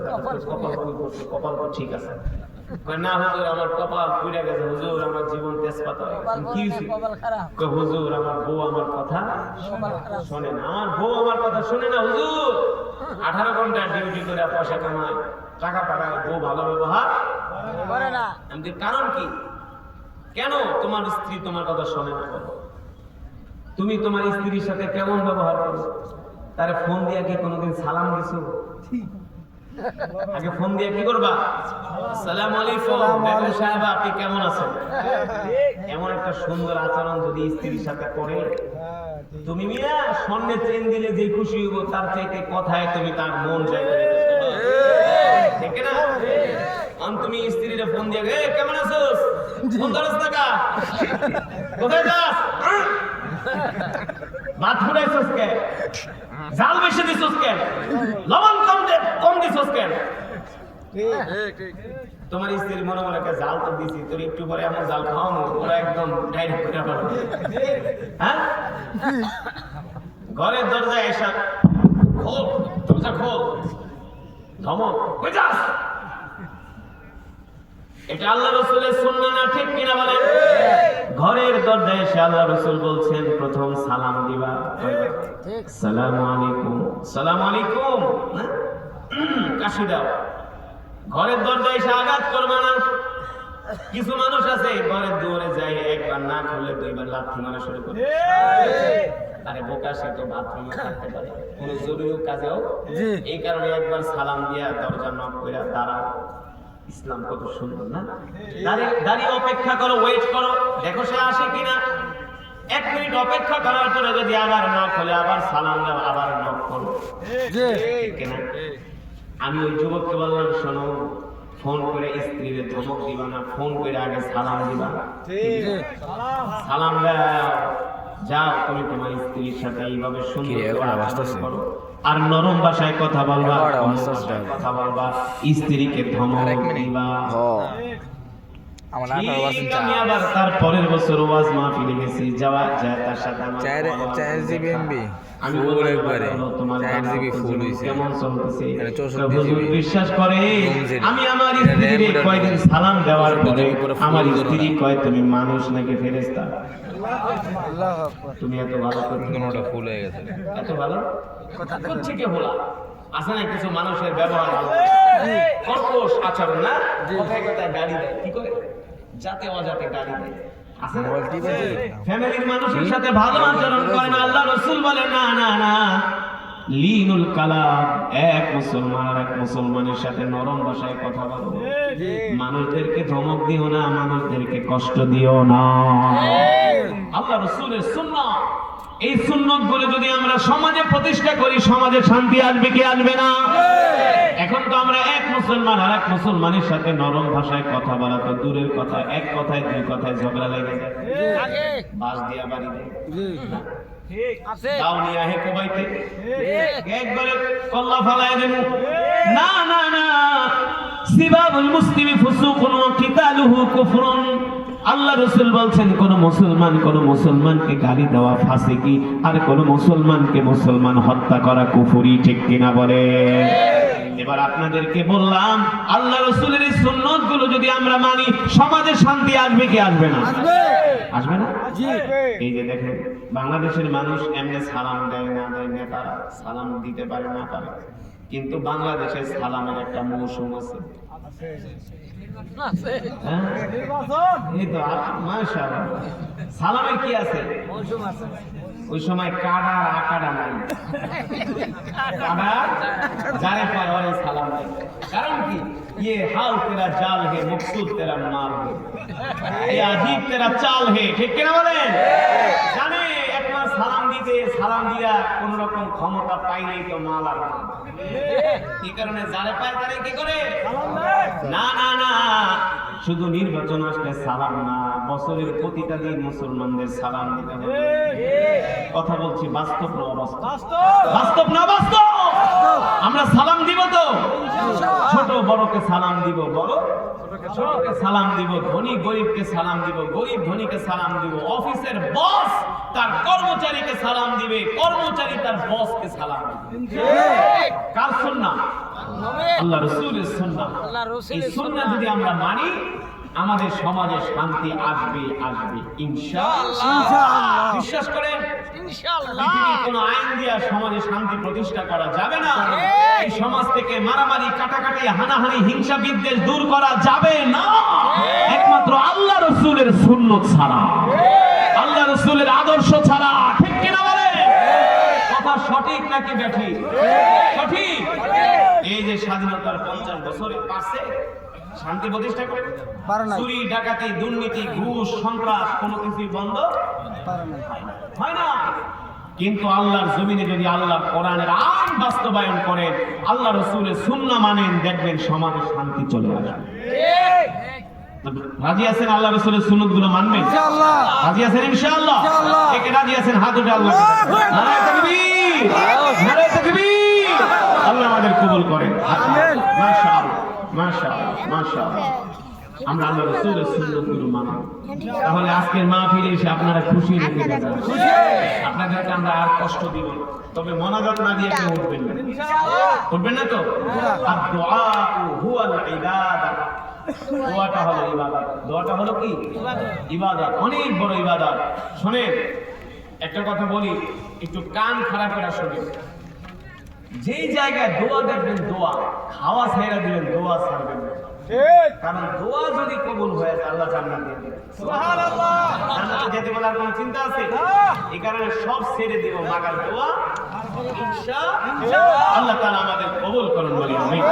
[SPEAKER 4] কপাল তো ঠিক আছে না হুজুর আমার কপাল পুড়ে গেছে হুজুর আমার জীবন তেজপাতা হয়ে গেছে কি হইছে কয় হুজুর আমার বউ আমার কথা শোনে না আমার বউ আমার কথা শুনে না হুজুর 18 ঘন্টা ডিউটি করে পয়সা কামায় টাকা পাঠায় বউ ভালো ব্যবহার করে না আমাদের কারণ কি কেন তোমার স্ত্রী তোমার কথা শোনে না তুমি তোমার স্ত্রীর সাথে কেমন ব্যবহার করো তারে ফোন দিয়ে কি কোনোদিন সালাম দিছো আগে ফোন দিয়ে কি করবা আসসালামু আলাইকুম বেগম সাহেব আপনি কেমন আছেন এমন একটা সুন্দর আচরণ যদি স্ত্রীর সাথে করে তুমি মিয়া স্বর্ণে চেন দিলে যে খুশি হইব তার চাইতে কথায় তুমি তার মন জয় করে ঠিক না তুমি স্ত্রীর ফোন দিয়ে কেমন আছোস ফোন ধরছ না কা কোথায় যাস ভাত ফুটাইছস কে জাল বেশি দিছস কে লবণ কম দিছস কে তোমার স্ত্রীর মনে মনে কে জাল তো দিছি তোর একটু পরে আমার জাল খাওয়ানো ওরা একদম ডাইরেক্ট করে ফেলবে হ্যাঁ ঘরের দরজায় এসে খোল দরজা খোল ধমক কই যাস এটা আল্লাহ রাসূলের সুন্নাহ না ঠিক কিনা বলেন ঘরের দরজায় এসে আল্লাহ রাসূল বলছেন প্রথম সালাম দিবা ঠিক আসসালামু আলাইকুম আসসালামু আলাইকুম কাশি দাও ঘরের দরজায় এসে আঘাত করবে না কিছু মানুষ আছে ঘরের দুয়ারে যায় একবার না খুললে 2 বার লাথি মারা শুরু করে আরে বোকা সে তো বাথরুমে থাকতে পারে কোনো জরুরি কাজেও এই কারণে একবার সালাম দিয়া দরজা নক কইরা দাঁড়াও ইসলাম কত সুন্দর না দাঁড়িয়ে অপেক্ষা করো ওয়েট করো দেখো সে আসে কিনা 1 মিনিট অপেক্ষা করার পরে যদি আবার নক হলে আবার সালাম দাও আবার নক করো ঠিক কিনা আমি ওই যুবককে বললাম শোনো ফোন করে স্ত্রীর ধমক দিবা না ফোন করে আগে সালাম দিবা সালাম দাও যাও তুমি তোমার স্ত্রীর সাথে এইভাবে সুন্দর করো আর নরম ভাষায় কথা বলবা কথা বলবা স্ত্রীকে ধমক দিবা
[SPEAKER 3] আমার
[SPEAKER 2] ঠিক আমি আবার তার পরের বছর ওয়াজ মাহফিলে গেছি, যাওয়া যায় তার সাথে আমার
[SPEAKER 3] 4 জিবি এমবি
[SPEAKER 2] আমি
[SPEAKER 3] ফুল
[SPEAKER 2] বললাম,
[SPEAKER 3] একবারে
[SPEAKER 2] তোমার
[SPEAKER 3] 4 জিবি ফুল হইছে।
[SPEAKER 2] কেমন চলতেছে?
[SPEAKER 3] এটা 64
[SPEAKER 2] হুজুর
[SPEAKER 3] জিবি।
[SPEAKER 2] বিশ্বাস করে
[SPEAKER 3] জিবি।
[SPEAKER 2] আমি আমার
[SPEAKER 3] এটা
[SPEAKER 2] স্ত্রীকে
[SPEAKER 3] RAM
[SPEAKER 2] কয়েকদিন সালাম দেওয়ার পরে
[SPEAKER 3] পুরো ফুল
[SPEAKER 2] আমার
[SPEAKER 3] ধরো
[SPEAKER 2] স্ত্রী
[SPEAKER 3] না।
[SPEAKER 2] কয় তুমি মানুষ নাকি ফেরেশতা? তুমি এত ভালো করতে
[SPEAKER 3] কোনটা ফুল হয়ে গেছে।
[SPEAKER 2] এত ভালো করছে কে বলা? আছে না কিছু মানুষের ব্যবহার ভালো, কর্কশ আচরণ না, কথায় কথায় গালি দেয়, কি করে যাতে অজাতে গালি দেয়। আছে না? ফ্যামিলির মানুষের সাথে ভালো আচরণ করে না। আল্লাহ রাসূল বলে না না না, লিনুল কালাম, এক মুসলমান আর এক মুসলমানের সাথে নরম ভাষায় কথা বলো। মানুষদেরকে ধমক দিও না, মানুষদেরকে কষ্ট দিও না। আল্লাহ রাসূলের সুন্নাহ, এই সুন্নত গুলো যদি আমরা সমাজে প্রতিষ্ঠা করি, সমাজে শান্তি আসবে কি আসবে না? এখন তো আমরা এক মুসলমান আর এক মুসলমানের সাথে নরম ভাষায় কথা বলা তো দূরের কথা, এক কথায় দুই কথায় ঝগড়া লেগে যায়, বাস দিয়া বাড়ি দেয়, দাও নিয়ে আহে কোবাইতে, একবারে কল্লা ফালায় দেন। না না না, সিবাবুল মুসলিমি ফুসুকুন ওয়া কিতালুহু কুফরুন। আল্লাহ রাসূল বলছেন কোন মুসলমানকে গালি দেওয়া ফাসিকি, আর কোন মুসলমান হত্যা করা কুফরি, ঠিক কিনা বলে? এবার আপনাদেরকে বললাম, আল্লাহ রাসূলের এই সুন্নাত গুলো যদি আমরা মানি, সমাজে শান্তি আসবে কি আসবে না? আসবে না? এই যে দেখেন, বাংলাদেশের মানুষ এমনি সালাম দেয় না দেয়, নেতারা সালাম দিতে পারে না পারে, কিন্তু বাংলাদেশের সালামের একটা মৌসুম আছে। হ্যাঁ? এই তো মাশাআল্লাহ, সালামের কি আছে? ওই সময় কাড়া আকাড়া নাই, কাড়া যারে পায় ওরে সালাম দেয়। কারণ কি? ये हाल तेरा जाल है, मकसूद तेरा माल है, ये अजीब तेरा चाल है, ঠিক কিনা বলেন? জানে একবার সালাম দিতে, সালাম দিয়া কোন রকম ক্ষমতা পাইলেই তো মাল আর মাল। এই কারণে যারে পায় তারে কি করে? না না না, শুধু নির্বাচন আসলে সালাম না, বছরের প্রতিটা দিন মুসলমানদের সালাম দিতে হবে। কথা বলছি বাস্তব না অবাস্তব? বাস্তব না বাস্তব? আমরা সালাম দিব তো, ছোট বড়কে সালাম দিব, বড় ছোটকে সালাম দিব, ধনী গরিবকে সালাম দিব, গরিব ধনীকে সালাম দিব, অফিসের বস তার কর্মচারীকে সালাম দিবে, কর্মচারী তার বসকে সালাম দিবে। কার সুন্নাহ? আল্লাহ রাসূলের সুন্নাহ। এই সুন্নাহ যদি আমরা মানি, আমাদের সমাজে শান্তি আসবে ইনশাআল্লাহ। বিশ্বাস করেন? পৃথিবীর কোনো আইন দিয়া সমাজে শান্তি প্রতিষ্ঠা করা যাবে না। এই সমাজ থেকে মারামারি, কাটাকাটি, হানাহানি, হিংসা, বিদ্বেষ দূর করা যাবে না, একমাত্র আল্লাহ রাসূলের সুন্নাত ছাড়া, আল্লাহ রাসূলের আদর্শ ছাড়া। ঠিক কিনা বলে? কথা সঠিক নাকি ব্যাঠিক? সঠিক। এই যে স্বাধীনতার 50 বছরে পাশে শান্তি প্রতিষ্ঠা করে চুরি, ডাকাতি, দুর্নীতি, ঘুষ, সন্ত্রাস কোনো কিছুই বন্ধ হয় না। কিন্তু আল্লাহর জমিনে যদি আল্লাহর কোরআনের আইন বাস্তবায়ন করেন, আল্লাহ রাসূলের সুন্নাহ মানেন, দেখবেন সমাজে শান্তি চলে আসবে। রাজি আছেন আল্লাহ রাসূলের সুন্নাত গুলো মানবেন? ইনশাআল্লাহ। রাজি আছেন ইনশাআল্লাহ? কে কে রাজি আছেন? হাত উঠে আল্লাহ। নারায়ে তাকবীর, নারায়ে তাকবীর। আল্লাহ আমাদের কবুল করেন। আমিন। মাশাআল্লাহ, মাশাআল্লাহ, মাশাআল্লাহ। আমরা আল্লাহ রাসূলের সুন্নাত গুলো মানব। তাহলে আজকের মাহফিলে এসে আপনারা খুশি রেখে যাবেন। আপনাদেরকে আমরা আর কষ্ট দিব না, তবে মোনাজাত না দিয়ে কেউ উঠবেন না। উঠবেন না তো? আর দোয়া হুয়াল ইবাদাত, দোয়াটা হলো ইবাদত। দোয়াটা হলো কি? ইবাদত, অনেক বড় ইবাদত। শুনেন, একটা কথা বলি, একটু কান খারাপ করে শুনেন। যেই জায়গায় দোয়া দেখবেন, দোয়া খাওয়া ছেড়ে দিবেন, দোয়া ছাড়বেন না। কারণ দোয়া যদি কবুল হয়ে যায়, আল্লাহ জান্নাত দিয়ে দেবে। সুবহানাল্লাহ। জান্নাতে যেতে বলার কোনো চিন্তা আছে? এই কারণে সব ছেড়ে দিব, মাগার দোয়া ইনশাআল্লাহ আল্লাহ তাআলা আমাদের কবুল করুন, বলি আমিন।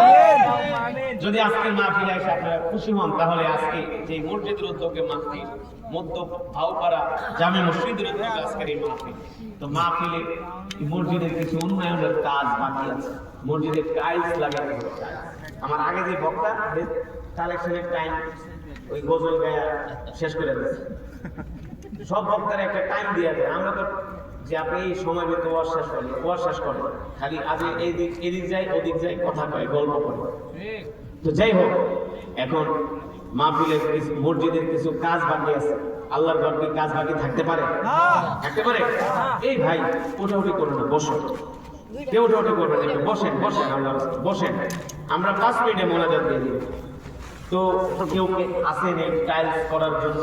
[SPEAKER 2] যদি আজকে মাহফিলে এসে আপনারা খুশি হন, তাহলে আজকে যে মসজিদের উদ্যোগে মাহফিল, মধ্য ভাওপাড়া জামে মসজিদের উদ্যোগে আজকের এই মাহফিল, তো মাহফিলে মসজিদের কিছু উন্নয়নের কাজ বাকি আছে। মসজিদের টাইলস লাগাতে হবে। আমার আগে যে বক্তা কালেকশনের টাইম ওই গজল গায়া শেষ করে দিয়েছে। সব বক্তার একটা টাইম দিয়ে দেয়। আমরা তো যে আপনি এই সময় ভিতরে ওয়াজ শেষ করেন, খালি আজ এদিক যাই ওদিক যাই, কথা কয়, গল্প করে।
[SPEAKER 4] তো যাই হোক, এখন মাহফিলের মসজিদের কিছু কাজ বাকি আছে। আল্লাহর ঘর কি কাজ বাকি থাকতে পারে? থাকতে পারে? এই ভাই ওঠাউঠি করো না, বসো। কেউ ওঠাউঠি করবেন না, একটু বসেন বসেন, আল্লাহ বসেন। আমরা 5 মিনিটে মোনাজাত দিয়ে দিই। তো কেউ আসেন এই টাইলস করার জন্য?